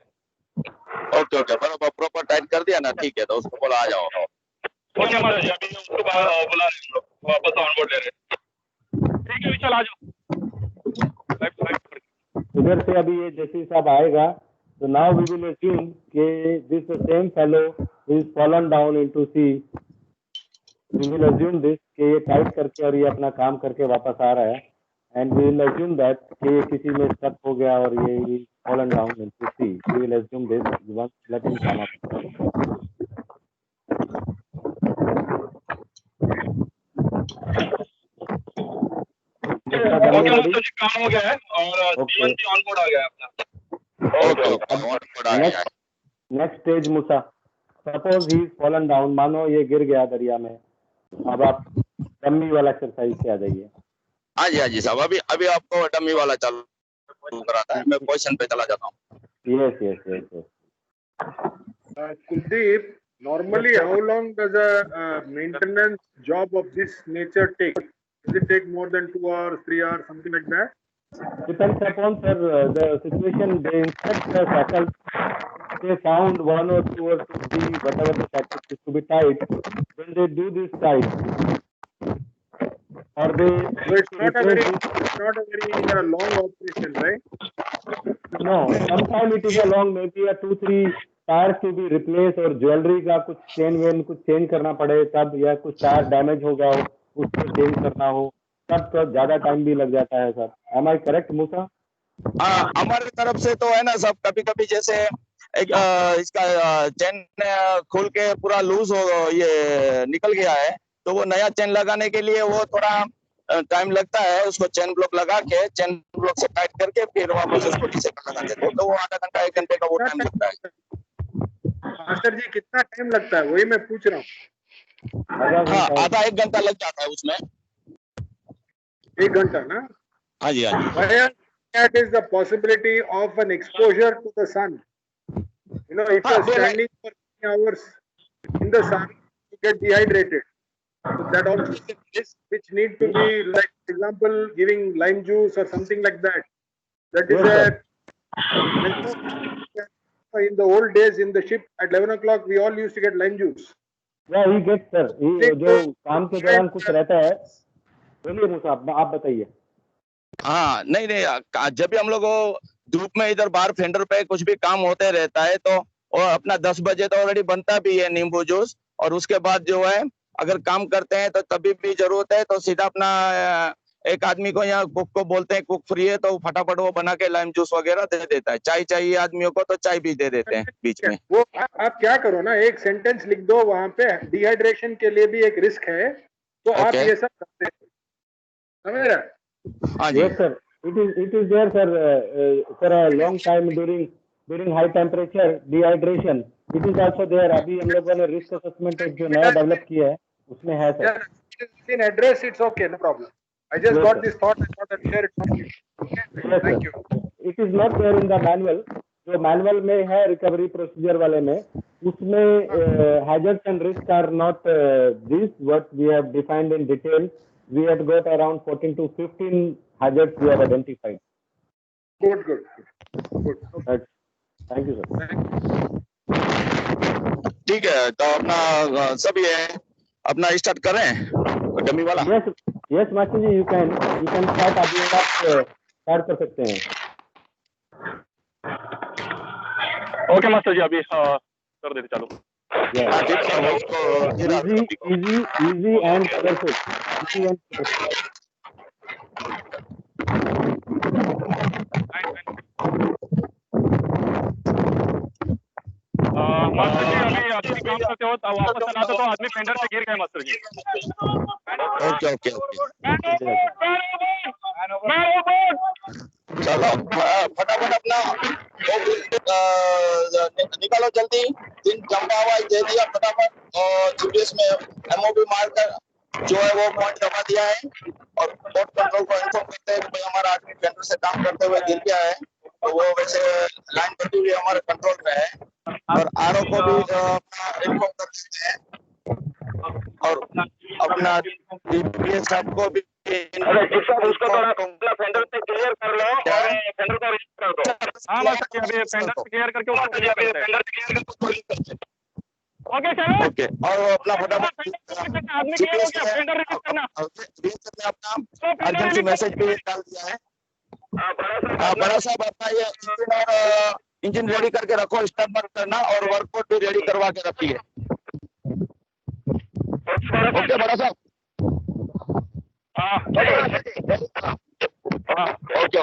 ओके बराबर प्रॉपर टाइट कर दिया ना, ठीक है, तो उसको बोला आ जाओ। ओके माता जी, अभी उसको बुला रहे हैं, वापस ऑन बोर्ड ले रहे हैं। ठीक है, चल आ जाओ। इधर से अभी ये जैसे साहब आएगा, तो नाउ वी विल अज्यूम कि this same fellow is fallen down into sea. We will assume this कि ये टाइट करके और ये अपना काम करके वापस आ रहा है, and we will assume that कि ये किसी में स्टक हो गया और ये fallen down into sea. We will assume this once let him come up. काम हो गया है और जीवन भी ऑन बोर्ड आ गया है अपना। Next stage Musa, suppose he is fallen down, मानो ये गिर गया दरिया में। अब आप डमी वाला एक्सरसाइज से आ जाइए। हाँ जी साहब, अभी आपको डमी वाला चालू कराता है, मैं क्वेश्चन पे चला जाता हूँ। Yes Kuldeep, normally how long does a maintenance job of this nature take? Does it take more than 2 hours, 3 hours, something like that? Depends upon sir the situation. They inspect the shackle. They found 1 or 2 or 3, whatever the shackle is to be tight. Then they do this tight. Or they. So it's not a very long operation, right? No, sometime it is a long, maybe a 2-3 tyre to be replaced और jewellery का कुछ chain when कुछ change करना पड़े तब, या कुछ tyre damage हो गया हो उसको चेंज करना हो तब तो ज्यादा टाइम भी लग जाता है सर. Am I correct, मूसा? हाँ, हमारी तरफ से तो है ना सब. कभी कभी जैसे एक इसका चेन खोल के पूरा लूज हो ये निकल गया है, तो वो नया चेन लगाने के लिए वो थोड़ा टाइम लगता है. उसको चेन ब्लॉक लगा के चेन ब्लॉक से टाइट करके फिर वापस उसको नीचे लगा देते हैं, तो वो आधा घंटा 1 घंटे का वो टाइम लगता है. मास्टर जी कितना टाइम लगता है, वही मैं पूछ रहा हूँ. हाँ, आधा 1 घंटा लग जाता है उसमें. 1 घंटा ना? हाँ जी, हाँ जी. That is the possibility of an exposure to the sun. You know, if you're standing for 3 hours in the sun, you get dehydrated. So that also is a risk which need to be, like, for example, giving lime juice or something like that. That is in the old days in the ship at 11 o'clock, we all used to get lime juice. Yeah, he gets sir. जो काम के दौरान कुछ रहता है. बोलिए मूसा, आप बताइए. हाँ, नहीं, जब भी हम लोग धूप में इधर बाहर फेंडर पे कुछ भी काम होते रहता है तो और अपना 10 बजे तो ऑलरेडी बनता भी है नींबू जूस, और उसके बाद जो है अगर काम करते हैं तो तभी भी जरूरत है तो सीधा अपना एक आदमी को यहाँ कुक को बोलते हैं, कुक फ्री है तो फटाफट वो बना के लाइम जूस वगैरह दे देता है. चाय चाहिए आदमियों को तो चाय भी दे देते हैं बीच में. वो आप क्या करो ना, एक सेंटेंस लिख दो वहां पे, डिहाइड्रेशन के लिए भी एक रिस्क है, तो आप ये सब करते हैं, समझ रहे? Yes sir, it is there sir, for a long time during high temperature dehydration it is also there. अभी हम लोगों ने risk assessment जो नया डेवलप किया है उसमें है sir. In address it's okay, no problem. I just got this thought, I thought I'd share it with you. Okay, thank you. It is not there in the manual. जो manual में है recovery procedure वाले में, उसमें hazards and risks are not this what we have defined in detail. We had got around 14 to 15 hazards we have identified. Good. Right. Thank you sir. ठीक है, तो अपना सब ये अपना स्टार्ट करें डमी वाला. Yes master ji, you can start. अभी आप स्टार्ट कर सकते हैं. ओके मास्टर जी, अभी कर देते चालू. Easy and careful. मास्टर जी अभी आदमी काम करते हो तो वापस चला तो आदमी फेंडर से गिर गए मास्टर जी. ओके. चलो फटाफट अपना निकालो जल्दी. 3 जंप आवाज दे दिया फटाफट, और जीपीएस में एमओबी मारकर जो है वो पॉइंट दबा दिया है, और बोट कंट्रोल को इन्फॉर्म करते हैं कि हमारा आदमी फेंडर से काम करते हुए गिर गया है. तो वो वैसे लाइन बढ़ती हुई हमारे कंट्रोल में है, और आरओ को भी इन्फॉर्म कर देते हैं, और अपना डीपीएस आपको भी उसको थोड़ा फेंडर से क्लियर कर लो और फेंडर को रिलीज कर दो. हाँ मास्टर जी, अभी फेंडर से क्लियर करके उसको ओके चलो. ओके, और अपना फटाफट आदमी क्लियर हो गया, फेंडर रिलीज करना. अपना अर्जेंसी मैसेज भी डाल दिया है. बड़ा साहब अपना ये इंजन रेडी करके रखो, स्टार्ट मत करना, और वर्कआउट भी रेडी करवा के रखिए. ओके बड़ा साहब. ओके.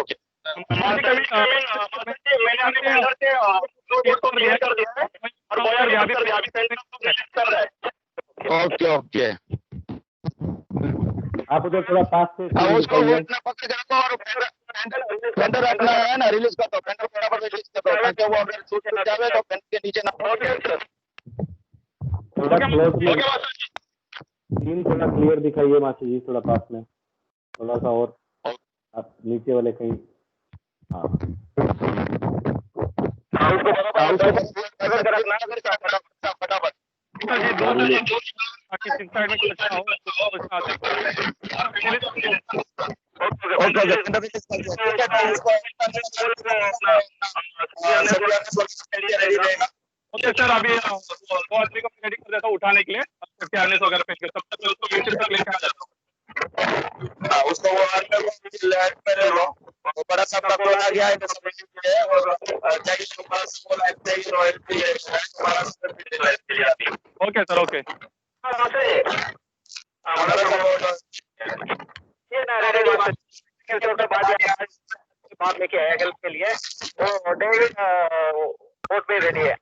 ओके. आप उधर थोड़ा पास से उसको इतना पकड़ के रखो, और फेंडर अपना है ना रिलीज कर दो. फेंडर फटाफट रिलीज कर दो ताकि वो अगर छूट जावे तो फेंडर के नीचे ना. थोड़ा सीन थोड़ा क्लियर दिखाइए मास्टर जी, थोड़ा पास में, थोड़ा सा और आप नीचे वाले कहीं. फटाफट ओके सर, अभी वो आदमी को रेडी कर देता हूँ उठाने के लिए, केयरनेस वगैरह पेश कर, तब तक मैं उसको व्हीलचेयर तक लेके आ जाता हूँ. उसको वो अंदर लैब में ले लो. बड़ा सा कप बोला गया है ओके सर, ओके। बात लेके आया हेल्प के लिए, वो डेविड कोर्ट पे रेडी है।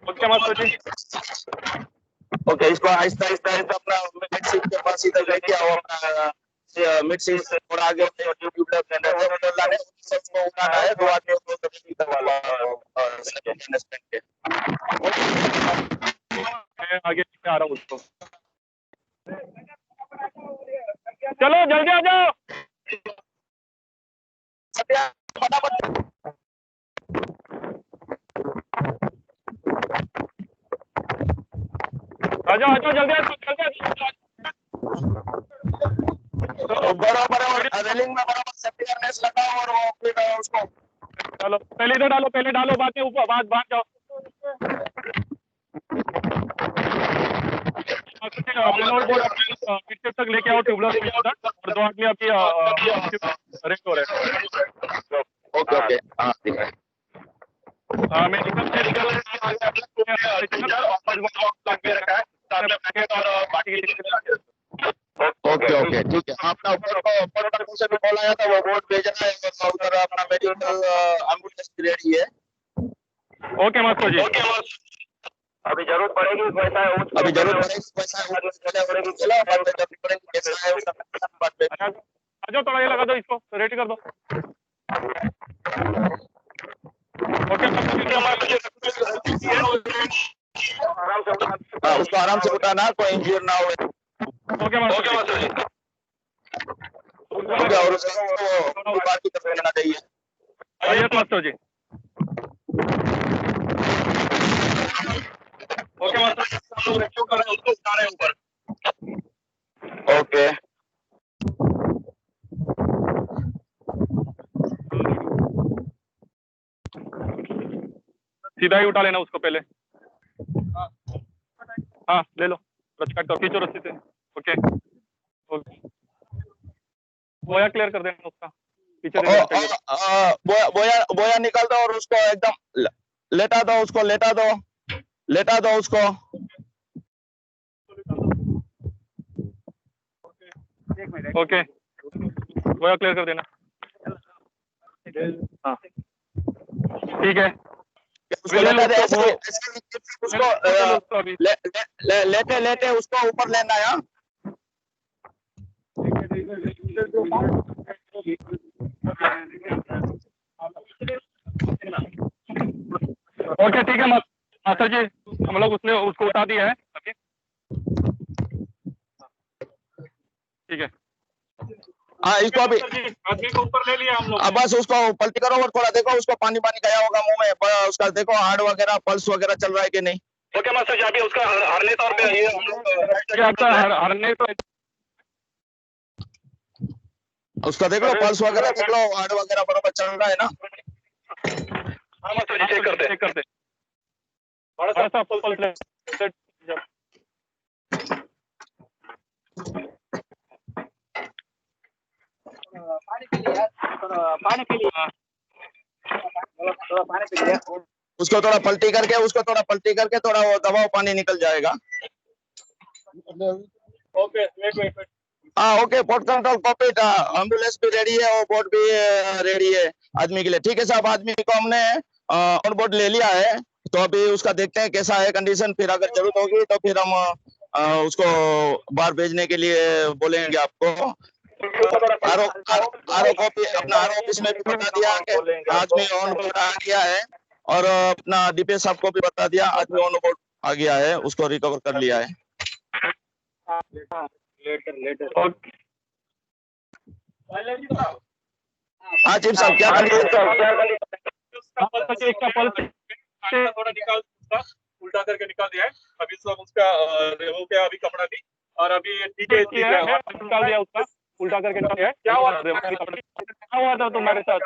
ओके मास्टर जी। ओके, इसको आहिस्ता आहिस्ता अपना मिड सीट के पास इधर लेके आओ, अपना मिड सीट से थोड़ा आगे यूट्यूब लाने सबको उठाना है, 2 आदमी को करवा मैनेजमेंट के। मैं आगे आ रहा हूँ उसको। चलो जल्दी आ जाओ। फटाफट आ जाओ जल्दी आ जाओ। बराबर रेलिंग में बराबर सेफ्टी हार्नेस लगाओ और वो फिर उसको चलो पहले इधर डालो, पहले डालो, बाद में ऊपर, बाद जाओ। पीछे तक लेके आओ ट्यूबलर और 2 आदमी अभी रेस्ट हो रहे हैं। ओके ओके, हाँ ठीक है। मैं ओके ओके ठीक है। आपका ऊपर से भी कॉल आया था, वो बोर्ड भेजना है उधर, अपना मेडिकल एम्बुलेंस रेडी है। ओके मास्टर जी। अभी जरूरत पड़ेगी पैसा है, अभी जरूरत पड़ेगी पैसा आ जाओ, थोड़ा ये लगा दो, इसको रेडी कर दो। ओके उसको आराम से उठाना, कोई इंजूर ना हो। ओके मास्टर जी। और उसको बाकी तरफ लेना चाहिए। यस मास्टर जी। ओके मास्टर जी, रेस्क्यू कर रहे हैं, उसको उठा रहे हैं ऊपर। ओके सीधा ही उठा लेना उसको पहले। हाँ ले लो, रस्सी काट करो, खींचो रस्सी से। ओके ओके, बोया क्लियर कर देना उसका, पीछे देना चाहिए। बोया निकाल दो और उसको एकदम लेटा दो, उसको लेटा दो उसको। ओके, बोया क्लियर कर देना। हाँ ठीक है, उसको लेटा दे, उसको लेटे लेटे उसको ऊपर लेना है। ओके ठीक है मास्टर जी, हम लोग उसको उठा दिया है अभी। ठीक है, हाँ इसको अभी आदमी को ऊपर ले लिया हम लोग। अब बस उसको पलटी करो और थोड़ा देखो उसको पानी गया होगा मुंह में, उसका देखो हार्ट वगैरह पल्स वगैरह चल रहा है कि नहीं। ओके मास्टर जी, अभी उसका हरने तौर पे हरने तो उसका देख लो, पल्स वगैरह देख लो, हार्ट वगैरह बराबर चल रहा है ना। हाँ मास्टर जी, चेक करते बड़ा सा पल्स पानी पी लिया। उसको थोड़ा पलटी करके थोड़ा वो दबाव पानी निकल जाएगा। ओके वेट हाँ okay, port control copy, ambulance भी रेडी है और बोर्ड भी रेडी है आदमी के लिए। ठीक है साहब, आदमी को हमने ऑन बोर्ड ले लिया है, तो अभी उसका देखते हैं कैसा है कंडीशन, फिर अगर जरूरत होगी तो फिर हम उसको बाहर भेजने के लिए बोलेंगे आपको। आरओ कॉपी अपना आरओ ऑफिस में भी बता दिया कि आदमी ऑन बोर्ड आ गया है, और अपना डीपीएस साहब को भी बता दिया आदमी ऑन बोर्ड आ गया है, उसको रिकवर कर लिया है। हाँ चीफ साहब, क्या थोड़ा निकाल, उसका उल्टा करके निकाल दिया है। अभी सब उसका हो गया, अभी कपड़ा दी और अभी ठीक है निकाल दिया, उसका उल्टा करके निकाल दिया है। क्या हुआ था तुम्हारे साथ?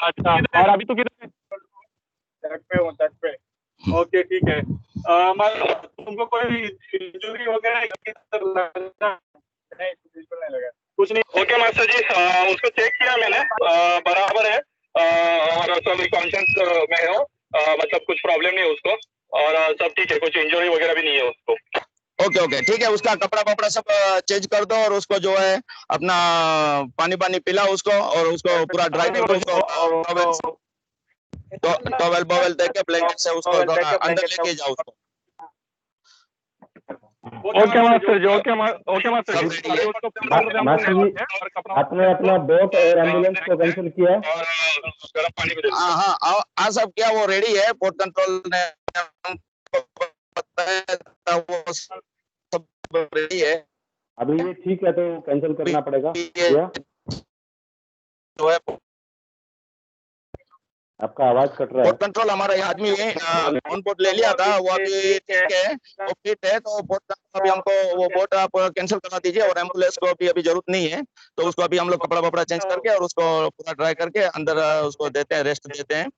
अच्छा, और अभी तो किधर है? तट पे ओके ठीक है। तुमको कोई इंजरी वगैरह नहीं, बिल्कुल नहीं लगा कुछ नहीं। ओके मास्टर जी, उसको चेक किया मैंने, बराबर है, और सब कॉन्शियस में हो, मतलब कुछ प्रॉब्लम नहीं है उसको, और सब ठीक है, कुछ इंजरी वगैरह भी नहीं है उसको। ओके ओके ठीक है, उसका कपड़ा वपड़ा सब चेंज कर दो और उसको जो है अपना पानी पानी पिलाओ उसको, और उसको पूरा ड्राई कर दो उसको, टॉवेल बॉवेल दे के ब्लैंकेट से उसको थोड़ा अंदर लेके जाओ उसको। ओके मास्टर जी, ओके मास्टर सब जी, ready है? मास्टर जी, आपने अपना बोट और एम्बुलेंस को कैंसिल किया? और गर्म पानी भी दे दो। हाँ सब क्या वो रेडी है, पोर्ट कंट्रोल ने हमको बताया था, वो सब रेडी है। अभी ये ठीक है तो कैंसिल करना पड़ेगा ये या? जो है आपका आवाज कट रहा है। पोर्ट कंट्रोल हमारा ये आदमी ऑन बोर्ड ले लिया था, वो अभी ठीक है, वो फिट है, तो पोर्ट कंट्रोल अभी हमको वो बोट आप कैंसिल करा दीजिए, और एम्बुलेंस को अभी जरूरत नहीं है, तो उसको अभी हम लोग कपड़ा वपड़ा चेंज करके और उसको पूरा ड्राई करके अंदर उसको देते हैं, रेस्ट देते हैं,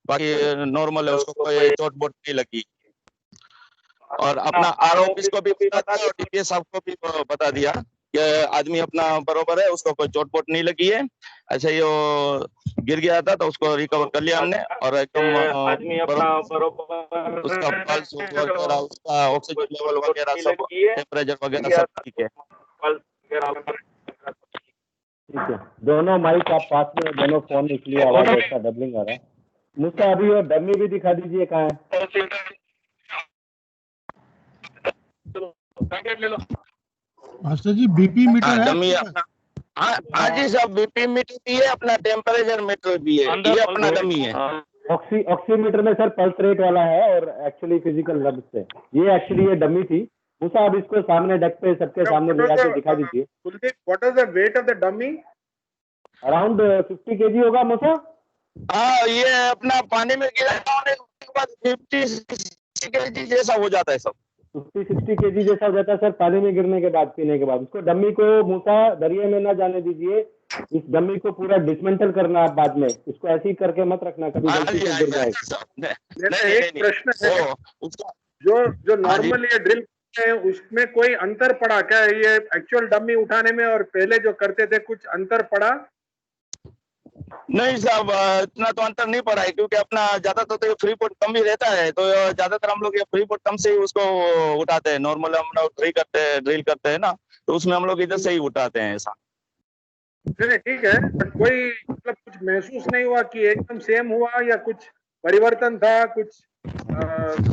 बाकी नॉर्मल है, उसको कोई चोट बोट नहीं लगी। और अपना आर ऑफिस को भी बता दिया और डीपीएस साहब को भी बता दिया कि आदमी अपना बरोबर है, उसको कोई चोट बोट नहीं लगी है, ऐसे ही वो गिर गया था तो उसको रिकवर कर लिया हमने, और एकदम आदमी अपना बरोबर, उसका पल्स वगैरह, उसका ऑक्सीजन लेवल वगैरह सब, टेम्परेचर वगैरह सब ठीक है। ठीक है, दोनों माइक आप पास में, दोनों फोन, इसलिए आवाज ऐसा डबलिंग आ रहा है। मुझसे अभी वो डमी भी दिखा दीजिए, कहाँ है? ले लो। मास्टर जी बीपी मीटर है डमी आपके पास? अपना, हाँ जी सब, बीपी मीटर भी है, अपना टेम्परेचर मीटर भी है, ये अपना डमी है। ऑक्सीमीटर में सर पल्स रेट वाला है और एक्चुअली फिजिकल लब से, ये एक्चुअली ये डमी थी। मूसा अब इसको सामने डेक पे सबके सामने ले जाके दिखा दीजिए। What is the weight of the dummy? Around 50 kg होगा मूसा। हाँ, ये अपना पानी में गिरा होने के बाद 50-60 kg जैसा हो जाता है सब। 50-60 kg जैसा हो जाता है सर, पानी में गिरने के बाद, पीने के बाद। उसको डमी को मूसा दरिया में ना जाने दीजिए, इस डमी को पूरा डिसमेंटल करना आप बाद में, इसको ऐसे ही करके मत रखना, कभी गलती से गिर जाएगा। एक प्रश्न है, जो नॉर्मल ये ड्रिल है उसमें कोई अंतर पड़ा क्या? ये एक्चुअल डमी उठाने में और पहले जो करते थे कुछ अंतर पड़ा? नहीं साहब, इतना तो अंतर नहीं पड़ा है, क्योंकि अपना ज्यादातर तो फ्री पोर्ट कम ही रहता है, तो ज्यादातर हम लोग ये फ्री पोर्ट कम से ही उसको उठाते हैं। नॉर्मल हम लोग ड्रिल करते हैं ना, तो उसमें हम लोग इधर से ही उठाते हैं ऐसा। नहीं ठीक है, बट कोई मतलब कुछ महसूस नहीं हुआ कि एकदम सेम हुआ, या कुछ परिवर्तन था, कुछ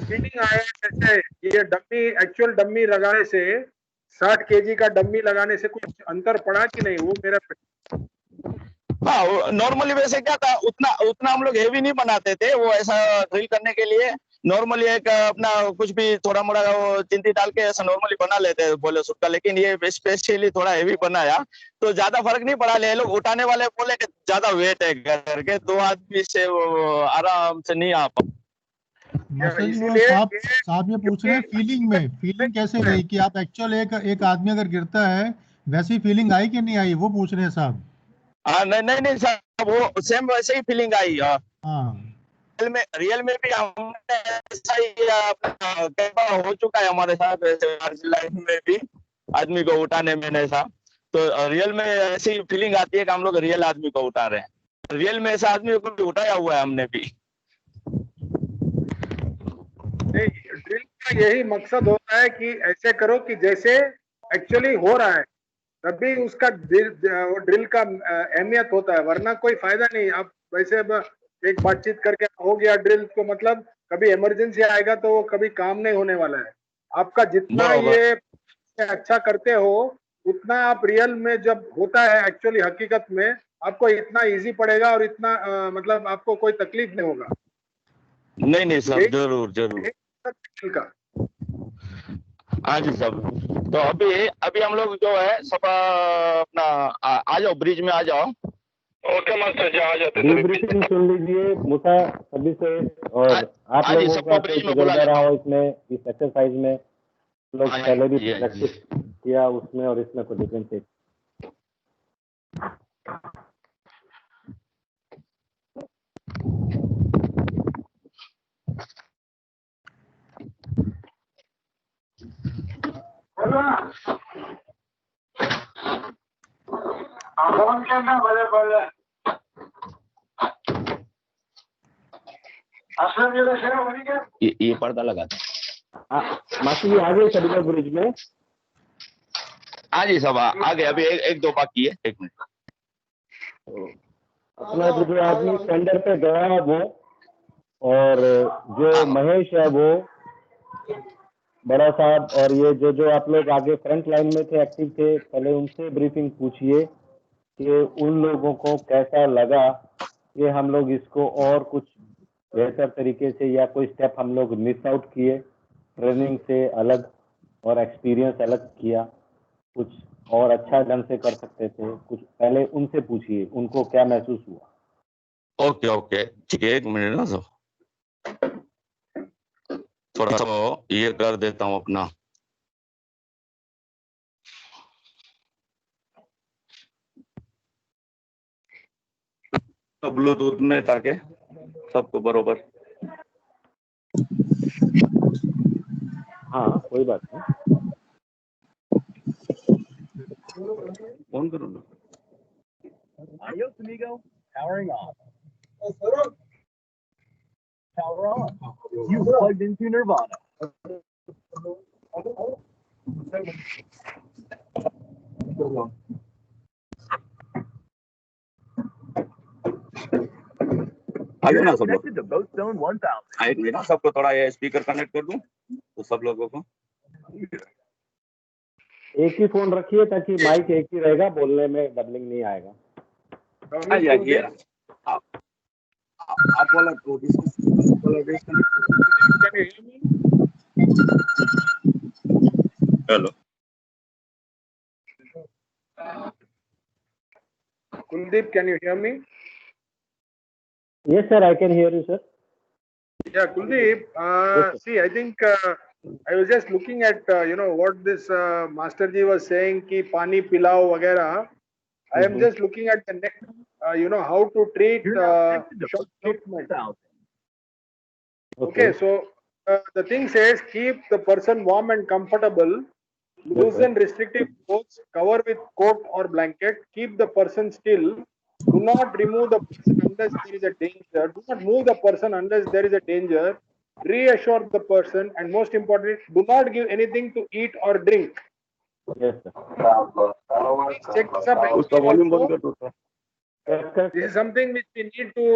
फीलिंग आया जैसे ये डम्मी, एक्चुअल डम्मी लगाने से 60 kg का डम्मी लगाने से कुछ अंतर पड़ा कि नहीं? वो मेरा हाँ, नॉर्मली वैसे क्या था, उतना हम लोग हेवी नहीं बनाते थे, वो ऐसा ड्रिल करने के लिए नॉर्मली एक अपना कुछ भी थोड़ा मोड़ा वो चिंती डाल के ऐसा नॉर्मली बना लेते हैं बोले सूट का, लेकिन ये स्पेशली थोड़ा हेवी बनाया तो ज्यादा फर्क नहीं पड़ा। ले लोग उठाने वाले बोले कि ज्यादा वेट है करके, 2 आदमी से वो आराम से नहीं आ पाए। मास्टर जी वो साहब ये पूछ रहे हैं फीलिंग कैसे रही कि आप एक्चुअल एक आदमी अगर गिरता है वैसी फीलिंग आई कि नहीं आई, वो पूछ रहे हैं साहब। हाँ नहीं सर, वो सेम वैसे ही फीलिंग आई। हाँ रियल में भी हमने ऐसा ही कई बार हो चुका है हमारे साथ, ऐसे लाइफ में भी आदमी को उठाने में ऐसा, तो रियल में ऐसी फीलिंग आती है कि हम लोग रियल आदमी को उठा रहे हैं। रियल में ऐसा आदमी को भी उठाया हुआ है हमने भी। ड्रिल का यही मकसद होता है कि ऐसे करो कि जैसे एक्चुअली हो रहा है, तभी उसका ड्रिल का अहमियत होता है, वरना कोई फायदा नहीं। आप वैसे एक बातचीत करके हो गया ड्रिल, तो मतलब कभी इमरजेंसी आएगा तो वो कभी काम नहीं होने वाला है। आपका जितना ये अच्छा करते हो उतना आप रियल में जब होता है एक्चुअली हकीकत में, आपको इतना इजी पड़ेगा और इतना मतलब आपको कोई तकलीफ नहीं होगा। नहीं सर, जरूर का हाँ जी सब। तो अभी हम लोग जो है सब अपना आ जाओ, ब्रिज में आ जाओ। ओके मास्टर जी, आ जाते हैं। ब्रीफिंग सुन लीजिए मूसा सभी से, और आप लोगों का तजुर्बा रहा हो इसमें, इस एक्सरसाइज में लोग पहले भी प्रैक्टिस किया उसमें, और इसमें कोई डिफरेंस है। ये पर्दा लगा था। मासी जी आ गए सलीमर ब्रिज में। हाँ जी सब आ गए, अभी एक दो बाकी है, 1 मिनट। अपना जो आदमी टेंडर पे गया वो, और जो महेश है वो बड़ा साहब, और ये जो आप लोग आगे फ्रंट लाइन में थे, एक्टिव थे, पहले उनसे ब्रीफिंग पूछिए कि उन लोगों को कैसा लगा कि हम लोग इसको और कुछ बेहतर तरीके से, या कोई स्टेप हम लोग मिस आउट किए, ट्रेनिंग से अलग और एक्सपीरियंस अलग किया, कुछ और अच्छा ढंग से कर सकते थे, कुछ पहले उनसे पूछिए उनको क्या महसूस हुआ। ओके ओके ठीक है, 1 मिनट ना सब, थोड़ा सा ये कर देता हूँ अपना। ब्लूटूथ में, ताकि सबको बरोबर। हाँ कोई बात नहीं। फोन करो ना। Adios, amigo. Powering off. Power on. You plugged into Nirvana. आगे ना सब लोग। Connected to Boat Zone 1000. 1 minute, सबको थोड़ा ये स्पीकर कनेक्ट कर दूं तो सब लोगों को। एक ही फोन रखिए ताकि माइक एक ही रहेगा, बोलने में डबलिंग नहीं आएगा। ये आप वाला तो hello Kuldeep, can you hear me? Yes sir, I can hear you sir. Yeah, Kuldeep, Yes, see, I think I was just looking at, what this Master Ji was saying, ki pani pilao वगैरह. I am just looking at the next, how to treat You're now connected to shock Boat Zone treatment. 1000. Okay, so the thing says keep the person warm and comfortable, loosen restrictive clothes, cover with coat or blanket, keep the person still, do not remove the person unless there is a danger, do not move the person unless there is a danger, reassure the person, and most importantly, do not give anything to eat or drink. yes sir. Please check this up. उसका volume बंद Also, कर दो sir. Correct, this is something which we need to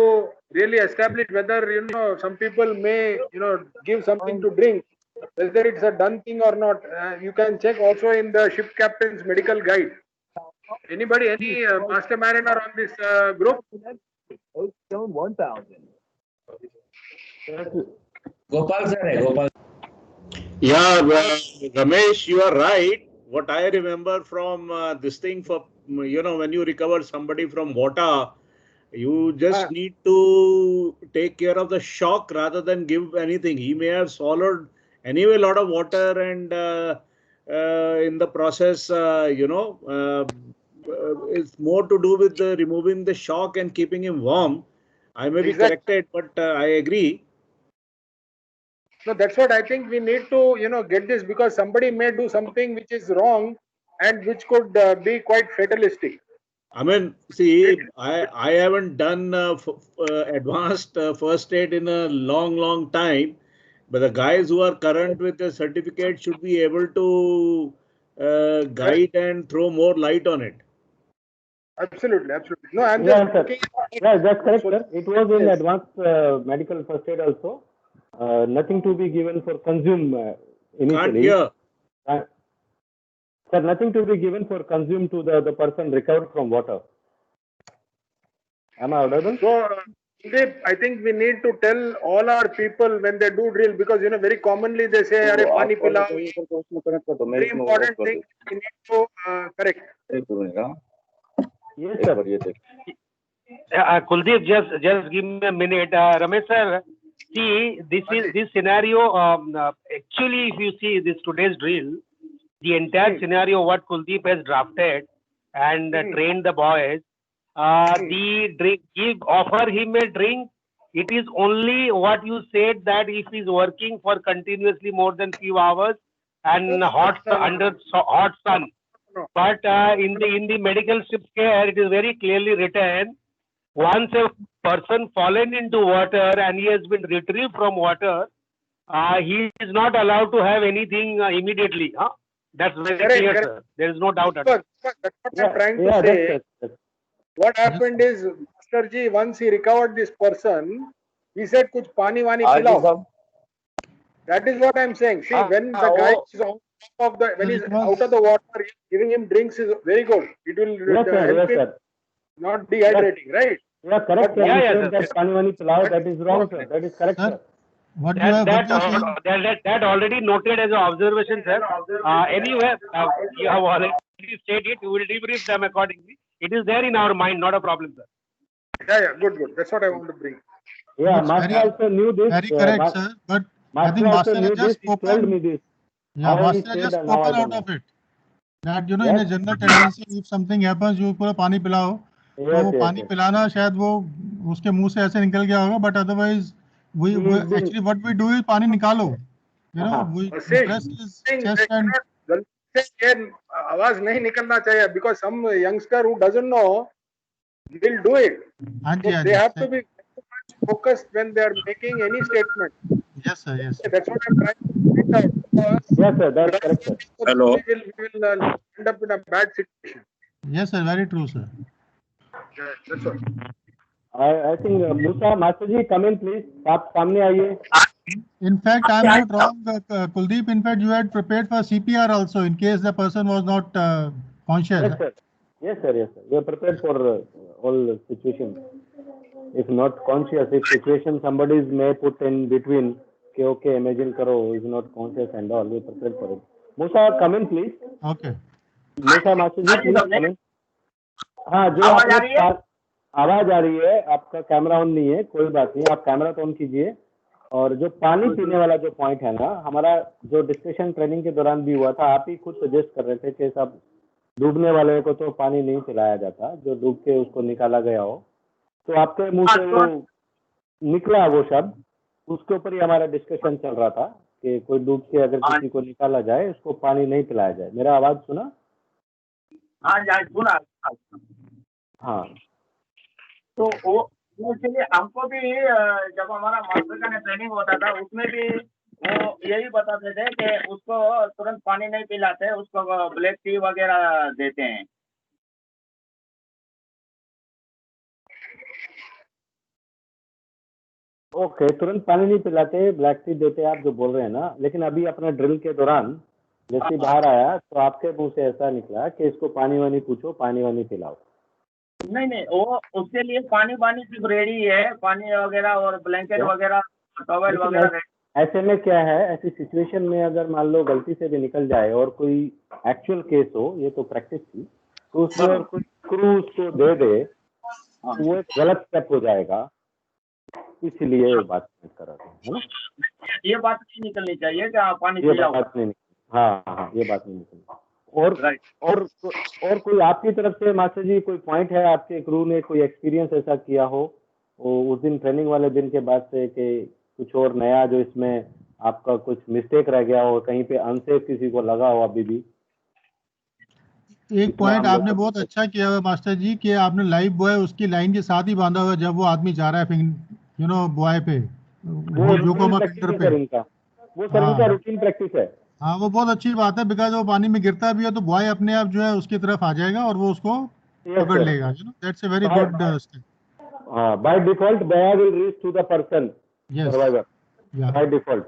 really establish whether some people may give something to drink, whether it's a done thing or not. You can check also in the ship captain's medical guide. Any master mariner on this group? Boat Zone 1000. Gopal sir hai, Gopal. Yeah, Ramesh, you are right. What I remember from this thing, for when you recover somebody from water, you just need to take care of the shock rather than give anything. He may have swallowed anyway a lot of water, and in the process, it's more to do with removing the shock and keeping him warm. I may be corrected, but I agree. No, that's what I think we need to get this, because somebody may do something which is wrong and which could be quite fatalistic. I mean, see, I haven't done advanced first aid in a long time, but the guys who are current with the certificate should be able to guide and throw more light on it. Absolutely. No, I'm just looking at yeah, that's correct, sir. It was in advanced medical first aid also. Nothing to be given for consume initially. Can't hear. Sir, nothing to be given for consume to the person recovered from water. Am I audible? So, I think we need to tell all our people when they do drill, because very commonly they say, "Arey pani pilao." Very important thing we need to correct. Yes, sir. Kuldeep, just give me a minute. Ramesh sir, see, this scenario. Actually, if you see this today's drill, the entire scenario what Kuldeep has drafted and trained the boys, the drink, offer him a drink. It is only what you said, that if he's working for continuously more than few hours and under hot sun, But in the medical ship care, it is very clearly written, once a person fallen into water and he has been retrieved from water, he is not allowed to have anything immediately. That's very clear, sir. There is no doubt at all. That's what I'm trying to say. What happened is, Master Ji, once he recovered this person, he said, "Kuch pani wani pilao." That is what I'm saying. See, when the guy is on top of the, when he's out of the water, giving him drinks is very good. It will help him not dehydrating, right? Yeah, correct. Yeah, yeah, that pani wani pilao, that is wrong, sir. That is correct, sir. What you have, what you are saying? That already noted as an observation, sir. Anyway, you have already stated, you will debrief them accordingly. It is there in our mind, not a problem, sir. Yeah, good. That's what I want to bring. Yeah, It's Master very- also knew this. Very correct, sir. But I think Master also Master knew has this. just He told me spoken. this. Yeah, How he Master has said just and how I spoken out don't of it. That in a general tendency, if something happens, you पूरा पानी पिलाओ. तो वो पानी पिलाना शायद वो उसके मुंह से ऐसे निकल गया होगा. But otherwise, we actually what we do is पानी निकालो. You know, we press his chest and. आवाज नहीं निकलना चाहिए, because some youngster who doesn't know will do it. So they have to be focused when they are making any statement. Yes, sir. Yes. That's what I'm trying to point out. Yes, sir. That's correct, sir. Hello. We will end up in a bad situation. Yes, sir. Very true, sir. Yeah, that's all. I think Musa, Master ji, come in, please. आप सामने आइए. In fact, I'm not wrong, Kuldeep. In fact, you had prepared for CPR also in case the person was not conscious. Yes, sir. Yes, sir. Yes, sir. We are prepared for all situations. If not conscious, if situation somebody may put in between, okay, imagine karo, is not conscious and all, we are prepared for it. Musa, come in, please. Okay. Musa, Master ji, please come in. हाँ, जो आपने आवाज आ रही है, आपका camera on नहीं है, कोई बात नहीं, आप कैमरा तो ऑन कीजिए. और जो पानी पीने वाला जो पॉइंट है ना, हमारा जो डिस्कशन ट्रेनिंग के दौरान भी हुआ था, आप ही खुद सजेस्ट कर रहे थे कि सब डूबने वाले को तो पानी नहीं पिलाया जाता, जो डूब के उसको निकाला गया हो. तो आपके मुंह से वो निकला वो शब्द, उसके ऊपर ही हमारा डिस्कशन चल रहा था कि कोई डूब के अगर किसी को निकाला जाए, उसको पानी नहीं पिलाया जाए. मेरा आवाज सुना? हाँ, सुना. हाँ. तो वो चलिए, हमको भी जब हमारा मास्टर का ट्रेनिंग होता था, उसमें भी वो यही बताते थे कि उसको तुरंत पानी नहीं पिलाते, उसको ब्लैक टी वगैरह देते हैं. ओके, तुरंत पानी नहीं पिलाते, ब्लैक टी देते, आप जो बोल रहे हैं ना. लेकिन अभी अपना ड्रिल के दौरान जैसे बाहर आया तो आपके मुंह से ऐसा निकला कि इसको पानी वानी पूछो, पानी वानी पिलाओ. नहीं, वो उसके लिए पानी सिर्फ रेडी है, पानी वगैरह और ब्लैंकेट वगैरह, टॉवेल वगैरह. ऐसे में क्या है, ऐसी सिचुएशन में अगर मान लो गलती से भी निकल जाए और कोई एक्चुअल केस हो, ये तो प्रैक्टिस थी, तो उसमें अगर कोई क्रू उसको दे दे, वो एक गलत स्टेप हो जाएगा. इसलिए बात कर रहा था, है ना. ये बात नहीं निकलनी चाहिए कि पानी पिलाओ. हाँ, ये बात नहीं निकलनी. और कोई आपकी तरफ से मास्टर जी कोई पॉइंट है, आपके क्रू ने कोई एक्सपीरियंस ऐसा किया हो उस दिन ट्रेनिंग वाले दिन के बाद से, कि कुछ और नया जो इसमें आपका कुछ मिस्टेक रह गया हो, कहीं पे अनसेफ किसी को लगा हो अभी भी? एक पॉइंट आपने बहुत अच्छा किया हुआ मास्टर जी कि आपने लाइव बॉय उसकी लाइन के साथ ही बांधा हुआ जब वो आदमी जा रहा है बॉय पे, वो जोकोमा फिंगर पे. वो सर का रूटीन प्रैक्टिस है. हाँ, वो बहुत अच्छी बात है, बिकॉज वो पानी में गिरता भी है तो बॉय अपने आप जो है उसकी तरफ आ जाएगा और वो उसको पकड़ लेगा. That's a very good step. हाँ, by default buoy will reach to the person survivor by default.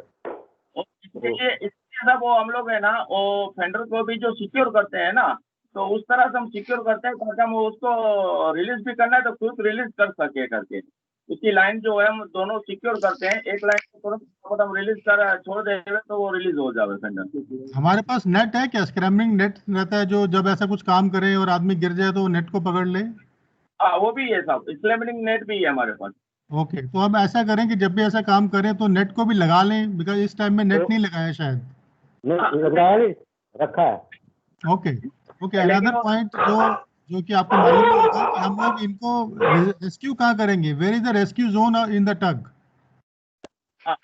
इसलिए सब वो हम लोग है ना, वो फेंडर को भी जो सिक्योर करते हैं ना, तो उस तरह से हम सिक्योर करते हैं ताकि हम उसको रिलीज भी करना है तो क्विक रिलीज कर सके करके. उसकी लाइन जो है हम दोनों सिक्योर करते हैं, एक लाइन को तुरंत हम रिलीज कर छोड़ देंगे तो वो रिलीज हो जाए फेंडर. हमारे पास नेट है क्या, स्क्रैम्बलिंग नेट रहता है जो जब ऐसा कुछ काम करे और आदमी गिर जाए तो वो नेट को पकड़ ले? हाँ, वो भी है साहब, स्क्रैम्बलिंग नेट भी है हमारे पास. ओके, तो हम ऐसा करें कि जब भी ऐसा काम करें तो नेट को भी लगा लें, बिकॉज इस टाइम में नेट नहीं लगाया शायद. रखा है. ओके. अनदर पॉइंट जो कि आपको मालूम होगा कि हम लोग इनको रेस्क्यू कहाँ करेंगे, where is the rescue zone in the tug?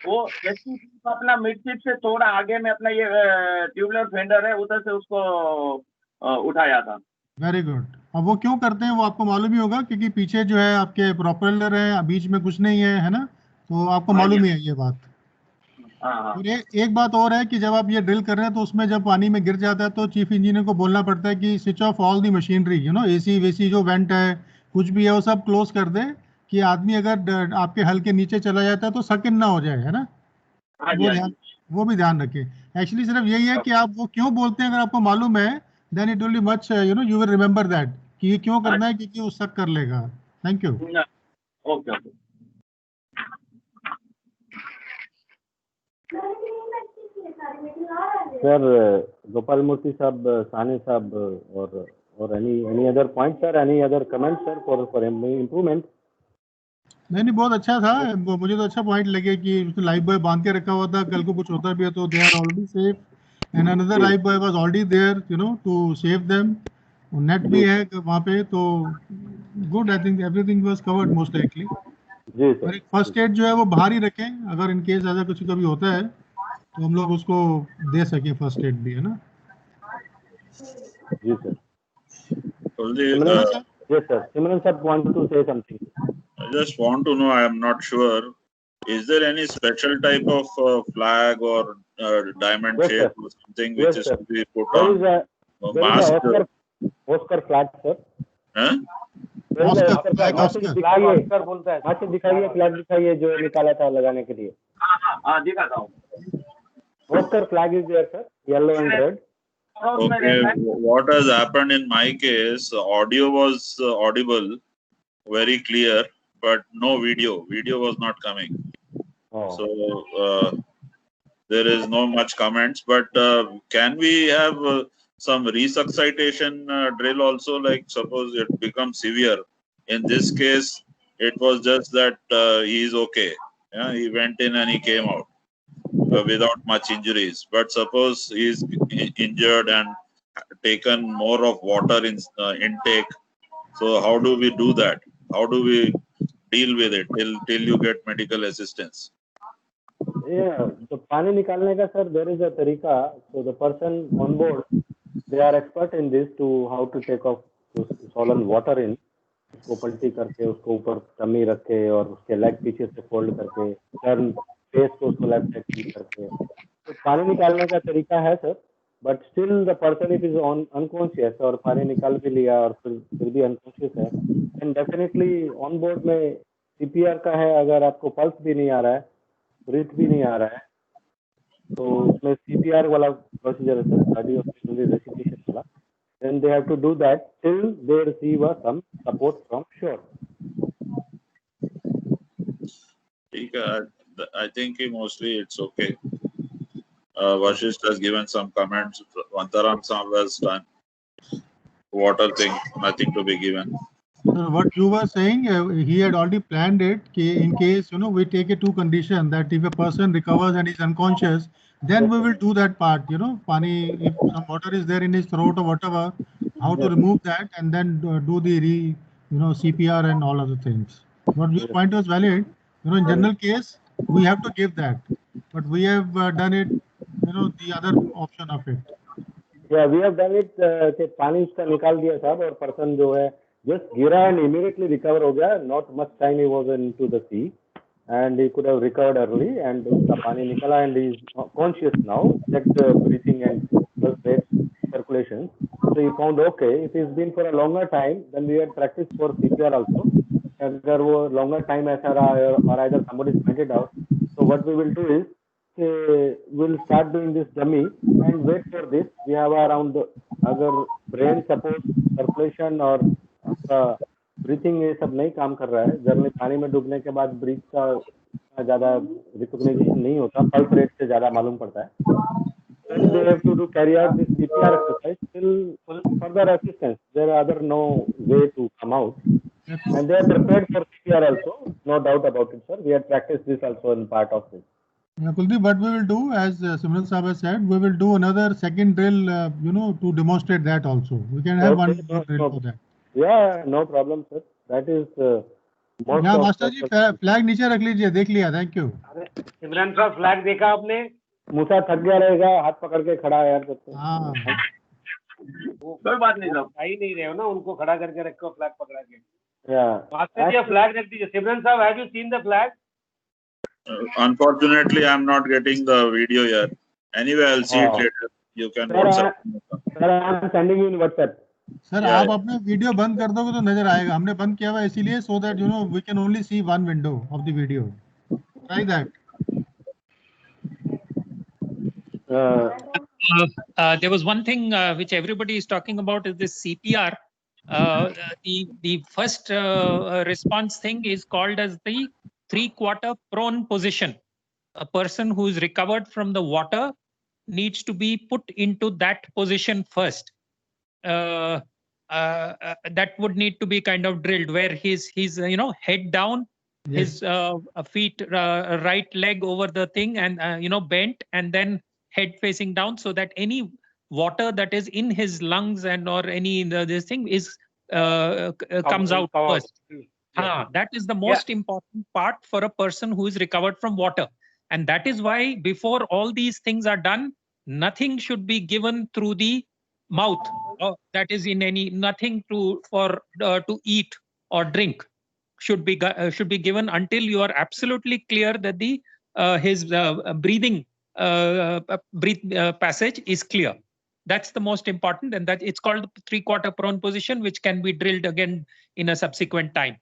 वो रेस्क्यू अपना मिड शिप से थोड़ा आगे में अपना ये ट्यूबुलर फेंडर है, उधर से उसको उठाया था। Very good. अब वो क्यों करते हैं वो आपको मालूम ही होगा, क्योंकि पीछे जो है आपके प्रोपेलर है, बीच में कुछ नहीं है ना, तो आपको हाँ मालूम जी। ही है ये बात। हाँ और एक बात और है कि जब आप ये ड्रिल कर रहे हैं तो उसमें जब पानी में गिर जाता है तो चीफ इंजीनियर को बोलना पड़ता है कि switch off all the machinery, AC वेसी जो वेंट है कुछ भी है वो सब क्लोज कर दे, कि आदमी अगर आपके हल के नीचे चला जाता है तो सकिन ना हो जाए, है ना। हाँ जी। वो हाँ ध्यान जी। वो भी ध्यान रखें। एक्चुअली सिर्फ यही है कि आप वो क्यों बोलते हैं, अगर आपको मालूम है then it will be much you will remember that कि ये क्यों करना है, क्योंकि वो सक कर लेगा। Thank you. Okay okay. Sir Gopal Murthy साहब, सानी साहब, और any other point sir, any other comment sir for improvement? नहीं, बहुत अच्छा था। मुझे तो अच्छा पॉइंट लगे कि लाइफ बॉय बांध के रखा हुआ था, कल को कुछ होता भी है तो they are already safe, and another life buoy was already there to save them. Net भी है वहाँ पे, तो good. I think everything was covered most likely. जी और सर। एक फर्स्ट एड जो है वो बाहर ही रखें, अगर इन केस ऐसा कुछ कभी होता है तो हम लोग उसको दे सकें फर्स्ट एड भी, है ना। जी sir. Kuldip, Yes sir, Simran sir want to say something. I just want to know, I am not sure, is there any special type of flag or diamond Yes, shape sir. or something Yes, which is sir. to be put There on is a mast? Oscar flag sir. Huh? There is a Oscar Oscar flag, flag। Oscar। दिखाइए, Oscar बोलता है। हाथ से दिखाइए, flag दिखाइए जो निकाला था लगाने के लिए। हाँ दिखाता हूँ। Oscar flag is there sir, yellow and red. Okay, what has happened in my case, audio was audible, very clear, but no video. Video was not coming. Oh. So there is no much comments, but can we have some resuscitation drill also? Like suppose it becomes severe. In this case, it was just that he is okay. Yeah, he went in and he came out without much injuries. But suppose he is injured and taken more of water in intake. So how do we do that? How do we deal with it till you get medical assistance? Yeah, तो पानी निकालने का sir there is a तरीका. So the person on board, they are expert in this to how to take off swollen water in. उसको पलटी करके उसको ऊपर टमी रख के और उसके लेग पीछे से फोल्ड करके टर्न फेस को उसको लेफ्ट साइड करके तो पानी निकालने का तरीका है sir. But still the person if is on unconscious और पानी निकाल भी लिया और फिर भी अनकॉन्शियस है, एंड डेफिनेटली ऑन बोर्ड में सीपीआर का है. अगर आपको पल्स भी नहीं आ रहा है, ब्रीथ भी नहीं आ रहा है, तो उसमें सीपीआर वाला प्रोसीजर है सर, कार्डियोस्टोमी रेसिपिटेशन वाला. Then they have to do that till they receive some support from shore. I think mostly it's okay. Vashisht has given some comments. Vantaram Sam has done. Water thing, nothing to be given. What you were saying, he had already planned it. In case we take it to condition that if a person recovers and is unconscious, then we will do that part. Pani, if some water is there in his throat or whatever, how to remove that and then do the CPR and all other things. But your point was valid. In general case, we have to give that, but we have done it. The other option of it. Yeah, we have done it. कि पानी उसका निकाल दिया साहब और person जो है just गिरा and immediately recover हो गया. Not much time he was into the sea and he could have recovered early and उसका पानी निकला and he is conscious now. Checked breathing and pulse rate, circulation. So he found okay. If it's been for a longer time, then we had practiced for CPR also. अगर वो longer time ऐसा रहा or either somebody pointed out, so what we will do is we'll start doing this dummy and wait for this. We have around अगर brain support, circulation और आपका breathing ये सब नहीं काम कर रहा है, जनरली पानी में डूबने के बाद ब्रीथ का ज़्यादा रिकॉग्निशन नहीं होता, पल्स रेट से ज़्यादा मालूम पड़ता है. Then they have to carry out this CPR exercise till further assistance. There are other no way to come out. And they are prepared for CPR also, no doubt about it, sir. We had practiced this also in part of this. Kuldeep, what we will do, as Simran Saab has said, we will do another second drill, to demonstrate that also. We can have one more drill for that. Yeah, no problem, sir. That is most Yeah, of master ji flag नीचे रख लीजिए, देख लिया, thank you. सिमरन साहब flag देखा आपने? मूसा थक गया रहेगा, हाथ पकड़ के खड़ा है यार. हाँ, कोई बात नहीं साहब। आ ही नहीं रहे हो ना, उनको खड़ा करके रखो फ्लैग पकड़ा के। Yeah. मास्टर जी फ्लैग रख दीजिए। सिमरन साहब, have you seen the flag? Unfortunately, I'm not getting the video here. Anyway, I'll see it Oh. later. You can Sir, WhatsApp. Sir, I am sending you in WhatsApp. Sir Yeah, आप yeah. अपने video बंद कर दोगे तो नजर आएगा। हमने बंद किया हुआ है इसीलिए, so that you know we can only see one window of the video. Try that. There was one thing which everybody is talking about is this CPR. The first response thing is called as the 3/4 prone position. A person who is recovered from the water needs to be put into that position first. That would need to be kind of drilled, where he's head down, his feet, right leg over the thing, and bent, and then head facing down, so that any water that is in his lungs and or any this thing is comes out first. That is the most important part for a person who is recovered from water, and that is why before all these things are done, nothing should be given through the mouth. That is nothing to eat or drink should be given until you are absolutely clear that his breathing passage is clear. That's the most important, and that it's called 3/4 prone position, which can be drilled again in a subsequent time.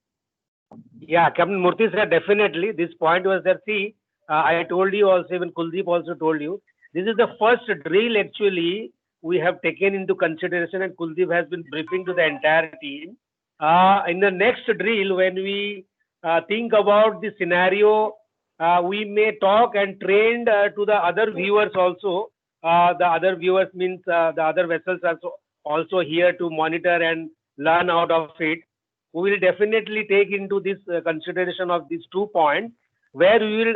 Yeah, Captain Murthy said definitely this point was there. See, I told you also, even Kuldeep also told you, this is the first drill actually we have taken into consideration, and Kuldeep has been briefing to the entire team. In the next drill, when we think about the scenario, we may talk and train to the other viewers also. The other viewers means the other vessels also here to monitor and learn out of it. We will definitely take into this consideration of these 2 points, where we will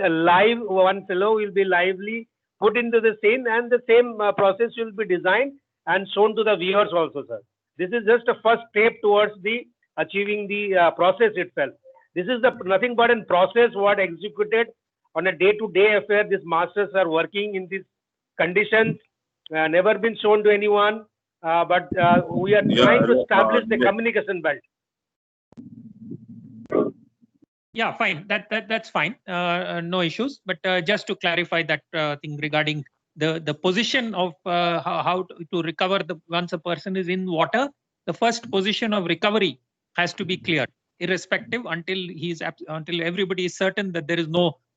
one fellow will be lively put into the scene, and the same process will be designed and shown to the viewers also, sir. This is just a first step towards the achieving the process itself. This is nothing but a process what executed on a day-to-day affair. These masters are working in these conditions, never been shown to anyone, but we are trying to establish the communication belt. Yeah, fine. That's fine. No issues. But just to clarify that thing regarding the position of how to recover once a person is in water, the first position of recovery has to be clear, irrespective, until everybody is certain that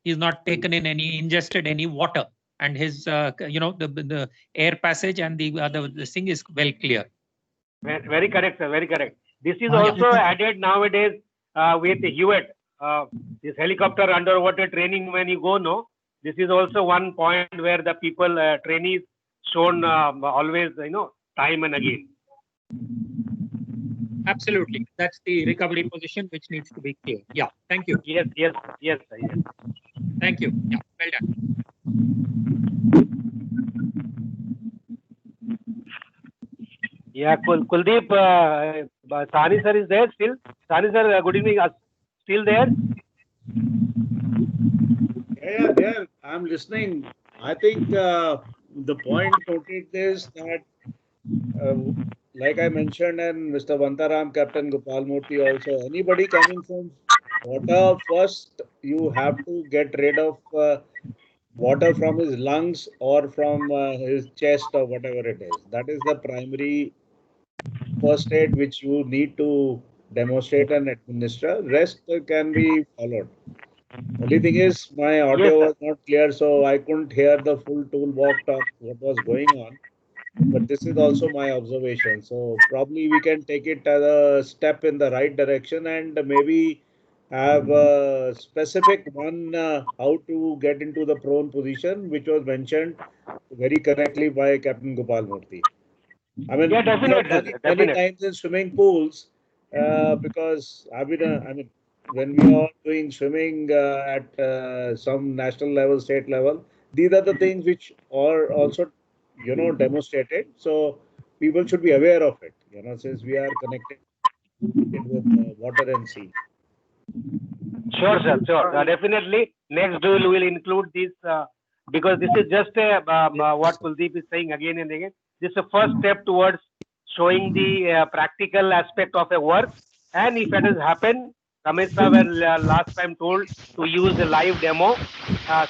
he's not taken in ingested any water, and his the air passage and the thing is well clear. Very correct, sir. Very correct. This is also added nowadays with the Hewitt. This helicopter underwater training, when you go, no, this is also one point where the people, trainees, shown always, time and again. Absolutely, that's the recovery position which needs to be clear. Yeah, thank you. Yes, sir, yes. Thank you. Yeah, well done. Yeah, Kuldeep, Sani sir is there still. Sani sir, good evening. Still there? Yeah, there. I'm listening. I think the point noted is that, like I mentioned, and Mr. Vantaram, Captain Gopal Murthy also, anybody coming from water, first you have to get rid of water from his lungs or from his chest or whatever it is. That is the primary first aid which you need to demonstrate and administer. Rest can be followed. Only thing is, my audio was not clear, so I couldn't hear the full toolbox talk what was going on. But this is also my observation. So probably we can take it as a step in the right direction, and maybe have a specific one how to get into the prone position, which was mentioned very correctly by Captain Gopal Murthy. I mean, many times in swimming pools, because when we are doing swimming at some national level, state level, these are the things which are also, demonstrated. So people should be aware of it, since we are connected with water and sea. Sure, sir. Sure. Definitely. Next drill will include this because this is just what Kuldeep is saying again and again. This this is a first step towards showing the practical aspect of a work. And if it has happened, Ramesh sir were last time told to use a live demo, a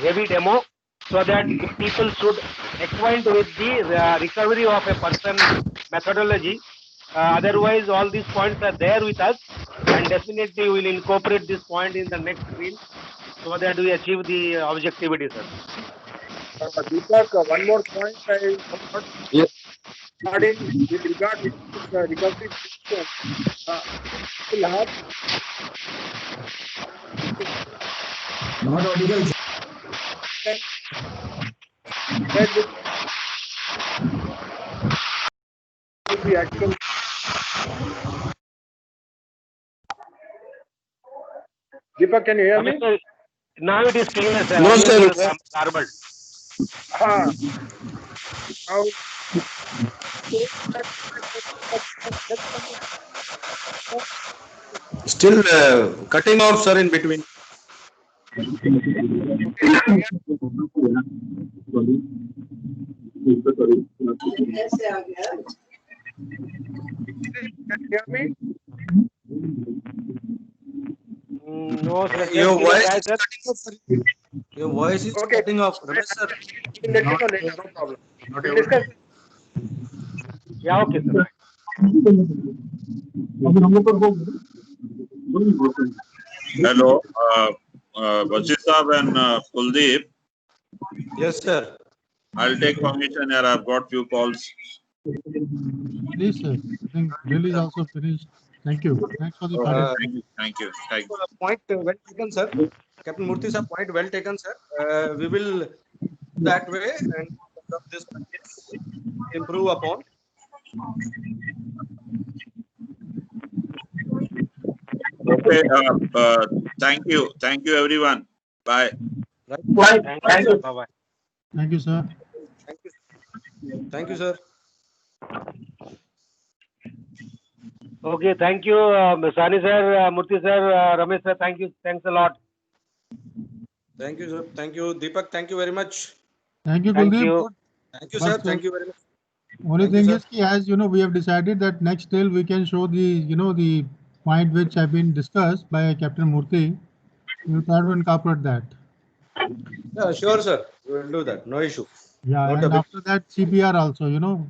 heavy demo, so that people should acquaint with the recovery of a person methodology. Otherwise, all these points are there with us, and definitely we will incorporate this point in the next drill so that we achieve the objectivity, sir. Deepak, one more point I want Yes. regarding with regard to this recovery system. Will have Not audible. that will be actual. Deepak, can you hear me? Ramesh sir, now it is clear, sir. No, Earlier sir. it was garbled. Now, Still cutting off, sir, in between. can you hear me? No, sir. Your Just give a voice try, is sir. cutting off, sir. Your voice is Okay. cutting off. Ramesh, sir. We'll let you know later, no problem. We'll discuss. Yeah, okay, sir. Hello, Bachit Saab and Kuldeep. Yes, sir. I'll take permission here. I've got few calls. Please, sir. I think drill is also finished. Thank you. Thanks for the participation. Thank you. Thank you. Point well taken, sir. Captain Murthy, sir, point well taken, sir. We will that way and this improve upon. Okay. Thank you. Thank you, everyone. Bye. Right. Thank you. Bye-bye. Thank you, sir. Thank you, sir. Okay, thank you, Sani sir, Murthy sir, Ramesh sir. Thank you. Thanks a lot. Thank you, sir. Thank you, Deepak. Thank you very much. Thank you, Thank Kuldeep. you. Good. Thank you, But, sir. Thank you very much. Only Thank you, thing sir. is, ki, as you know, we have decided that next drill we can show the point which have been discussed by Captain Murthy. We will try to incorporate that. Yeah, sure, sir. We will do that. No issue. Yeah, Not a and big- after that CPR also,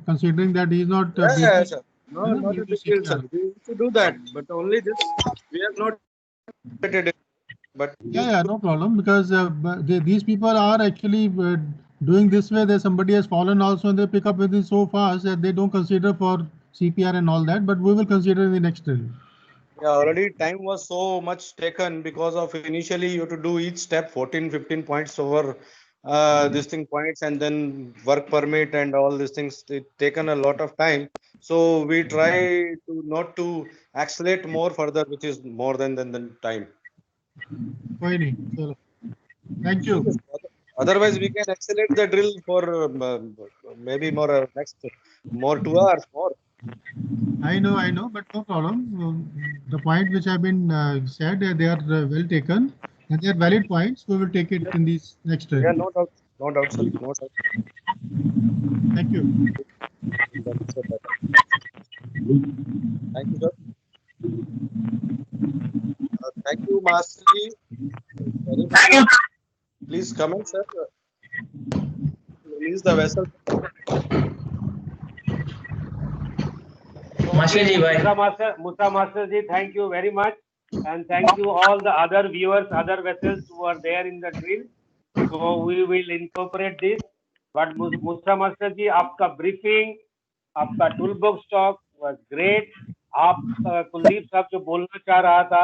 considering that he is not Yeah, busy, sir. No, you know, not we'll a do big deal, sir. CPR. We need to do that, but only this we have not created it. But Yeah, no problem, because these people are actually doing this way. There's somebody has fallen also, and they pick up with it so fast that they don't consider for CPR and all that. But we will consider in the next drill. yeah, already time was so much taken because of initially you have to do each step 14-15 points over this thing points and then work permit and all these things. It taken a lot of time. So we try to not to accelerate more further, which is more than the time. Koi nahi. Chalo. Thank you. Otherwise, we can accelerate the drill for maybe more next more 2 hours more. I know, but no problem. The point which have been said, they are well taken, and they are valid points. We will take it in this next drill. Yeah, no doubt, sir. No doubt. Thank you. Thank you, sir. Thank you, Master Ji. Thank you. Please comment, sir. Release the vessel. Master Ji, bye. Musa Master Ji, thank you very much. And thank you all the other viewers, other vessels who are there in the drill. So we will incorporate this. But Musa Master Ji, आपका briefing, आपका toolbox talk was great. आप कुलदीप साहब जो बोलना चाह रहा था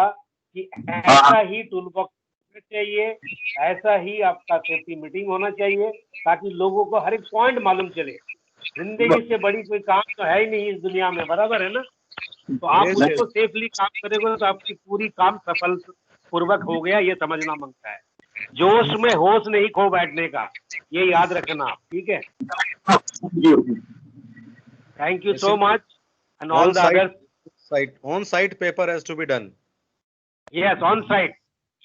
कि ऐसा ही toolbox चाहिए, ऐसा ही आपका सेफ्टी मीटिंग होना चाहिए ताकि लोगों को हर एक पॉइंट मालूम चले। जिंदगी से बड़ी कोई काम तो है ही नहीं इस दुनिया में, बराबर है ना? तो आप उसको सेफली काम करेंगे तो आपकी पूरी काम सफल पूर्वक हो गया, ये समझना मांगता है। जोश में होश नहीं खो बैठने का, ये याद रखना आप, ठीक है? Thank you so much and all the others. On site paper has to be done. Yes, on site.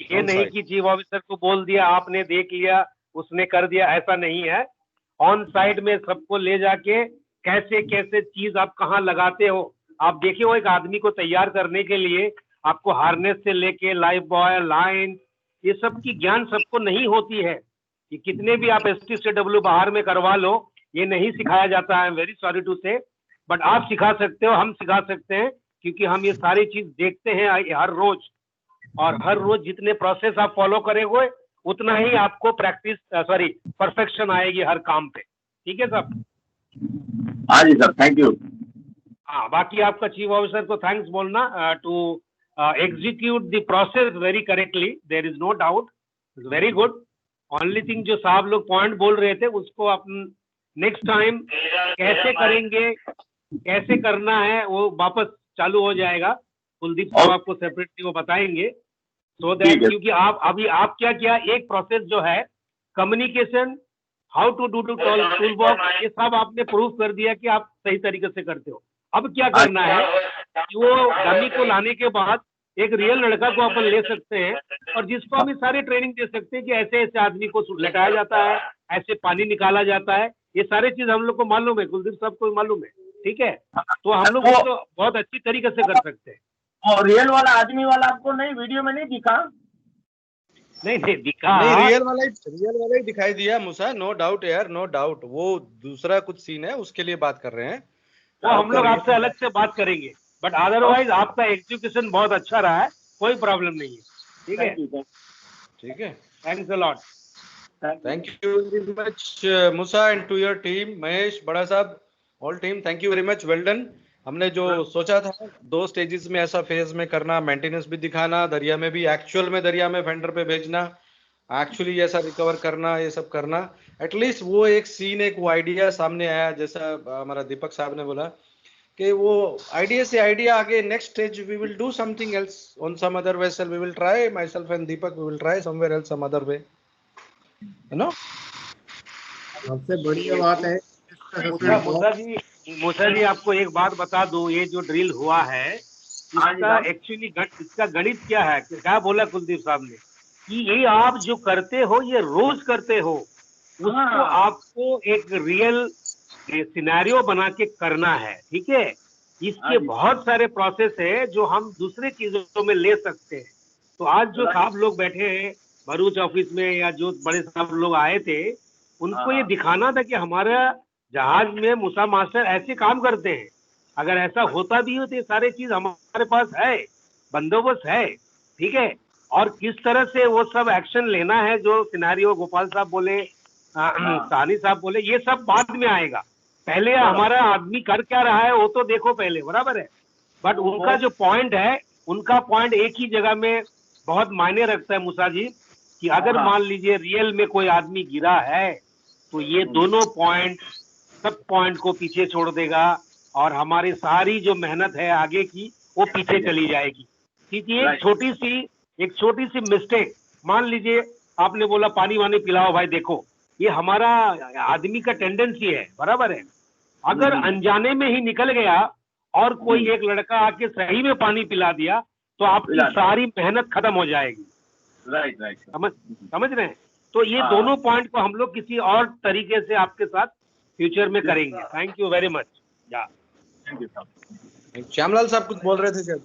ये On नहीं site. कि चीफ ऑफिसर को बोल दिया, आपने देख लिया, उसने कर दिया, ऐसा नहीं है। ऑन साइड में सबको ले जाके कैसे कैसे चीज आप कहाँ लगाते हो। आप देखिए वो एक आदमी को तैयार करने के लिए आपको हार्नेस से लेके लाइफ बॉय, लाइन, ये सब की ज्ञान सबको नहीं होती है। कि कितने भी आप STCW बाहर में करवा लो, ये नहीं सिखाया जाता है। वेरी सॉरी टू से, बट आप सिखा सकते हो, हम सिखा सकते हैं, क्योंकि हम ये सारी चीज देखते हैं हर रोज। और हर रोज जितने प्रोसेस आप फॉलो करेंगे उतना ही आपको प्रैक्टिस परफेक्शन आएगी हर काम पे। ठीक है साहब? हाँ जी सर, थैंक यू। हाँ, बाकी आपका चीफ ऑफिसर को थैंक्स बोलना to execute the process very correctly, there is no doubt, very good. Only thing जो साहब लोग पॉइंट बोल रहे थे उसको अपन नेक्स्ट टाइम कैसे करेंगे, कैसे करना है, वो वापस चालू हो जाएगा। कुलदीप साहब आपको सेपरेटली वो बताएंगे। सो दैट, क्योंकि आप क्या किया, एक प्रोसेस जो है communication, how to do to tool box, ये सब आपने प्रूव कर दिया कि आप सही तरीके से करते हो। अब क्या करना है कि वो डमी को लाने के बाद एक रियल लड़का को अपन ले सकते हैं और जिसको हम सारी ट्रेनिंग दे सकते हैं कि ऐसे ऐसे आदमी को लटाया जाता है, ऐसे पानी निकाला जाता है। ये सारे चीज हम लोग को मालूम है, कुलदीप साहब को मालूम है। ठीक है, तो हम लोग उसको बहुत अच्छी तरीके से कर सकते हैं। और रियल वाला आदमी वाला आपको नहीं, वीडियो में नहीं दिखा? नहीं दिखा, नहीं, रियल वाला ही दिखाई दिया मूसा, नो डाउट यार, नो डाउट। वो दूसरा कुछ सीन है, उसके लिए बात कर रहे हैं। वो हम लोग आपसे अलग से बात करेंगे, बट अदरवाइज आपका एजुकेशन बहुत अच्छा रहा है, कोई प्रॉब्लम नहीं है। ठीक है, ठीक है, thanks a lot. Thank you very much Musa and to your team, Mahesh, बड़ा साहब, all team, thank you very much, well done. हमने जो सोचा था 2 स्टेजेस में ऐसा फेज में करना, मेंटेनेंस भी दिखाना, दरिया में भी एक्चुअल में दरिया में फेंडर पे भेजना, एक्चुअली ऐसा रिकवर करना, ये सब करना, एटलीस्ट वो एक सीन, एक वो आइडिया सामने आया। जैसा हमारा दीपक साहब ने बोला कि वो आइडिया से आइडिया आगे next stage we will do something else on some other vessel, we will try, myself and Deepak we will try somewhere else some other way, you know. सबसे बढ़िया बात है मूसा जी आपको एक बात बता दूं, ये जो ड्रिल हुआ है इसका एक्चुअली इसका गणित क्या है, क्या बोला कुलदीप साहब ने कि ये आप जो करते हो ये रोज करते हो, उसको आपको एक रियल सिनेरियो बना के करना है। ठीक है, इसके बहुत सारे प्रोसेस है जो हम दूसरे चीजों में ले सकते हैं। तो आज जो साहब लोग बैठे हैं भरूच ऑफिस में या जो बड़े साहब लोग आए थे, उनको ये दिखाना था कि हमारा जहाज में मूसा मास्टर ऐसे काम करते हैं। अगर ऐसा होता भी हो तो ये सारे चीज हमारे पास है, बंदोबस्त है। ठीक है, और किस तरह से वो सब एक्शन लेना है, जो सिनेरियो गोपाल साहब बोले, सानी साहब बोले, ये सब बाद में आएगा। पहले हमारा आदमी कर क्या रहा है वो तो देखो पहले, बराबर है। बट उनका जो पॉइंट है, उनका पॉइंट एक ही जगह में बहुत मायने रखता है मूसा जी, कि अगर मान लीजिए रियल में कोई आदमी गिरा है तो ये दोनों पॉइंट, सब पॉइंट को पीछे छोड़ देगा और हमारी सारी जो मेहनत है आगे की वो पीछे चली जाएगी। क्योंकि एक छोटी सी मिस्टेक, मान लीजिए आपने बोला पानी वानी पिलाओ भाई, देखो ये हमारा आदमी का टेंडेंसी है, बराबर है। अगर अनजाने में ही निकल गया और कोई एक लड़का आके सही में पानी पिला दिया तो आपकी सारी मेहनत खत्म हो जाएगी। राइट, समझ रहे हैं? तो ये दोनों पॉइंट को हम लोग किसी और तरीके से आपके साथ फ्यूचर में करेंगे। Thank you very much. Thank you. Shyamlal साहब कुछ बोल रहे थे शायद।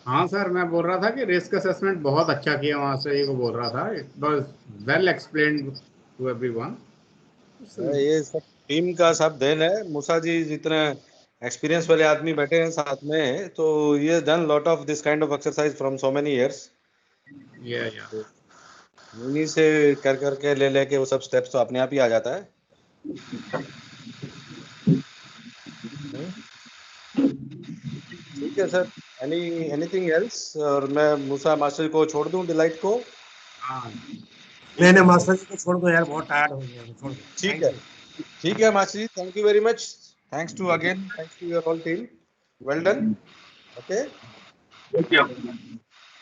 हाँ सर, मैं बोल रहा था कि रिस्क असेसमेंट बहुत अच्छा किया वहां से, ये को बोल रहा था, it was well explained to everyone. ये सब टीम का सब देन है। मूसा जी जितने एक्सपीरियंस वाले आदमी बैठे हैं साथ में, तो ये done lot of this kind of exercise from so many years. या इन्हीं से कर करके ले लेके वो सब स्टेप्स तो अपने आप ही आ जाता है। ठीक है सर, एनीथिंग एल्स? और मैं मूसा मास्टर को छोड़ दूं, डिलाइट को? हाँ, नहीं मास्टर जी को छोड़ दो यार, बहुत टायर्ड हो गया, छोड़ दो। ठीक है master ji, thank you very much, thanks to your all team, well done.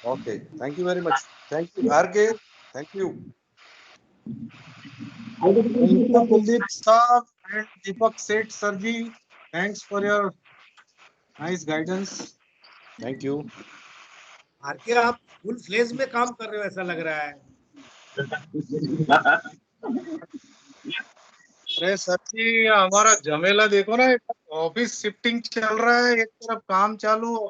Okay, thank you very much, thank you RK, thank you Kuldeep साहब and Deepak Seth sir ji, thanks for your nice guidance, thank you. RK आप full fledge में काम कर रहे हो ऐसा लग रहा है। अरे सर जी हमारा झमेला देखो ना, ऑफिस शिफ्टिंग चल रहा है, एक तरफ काम चालू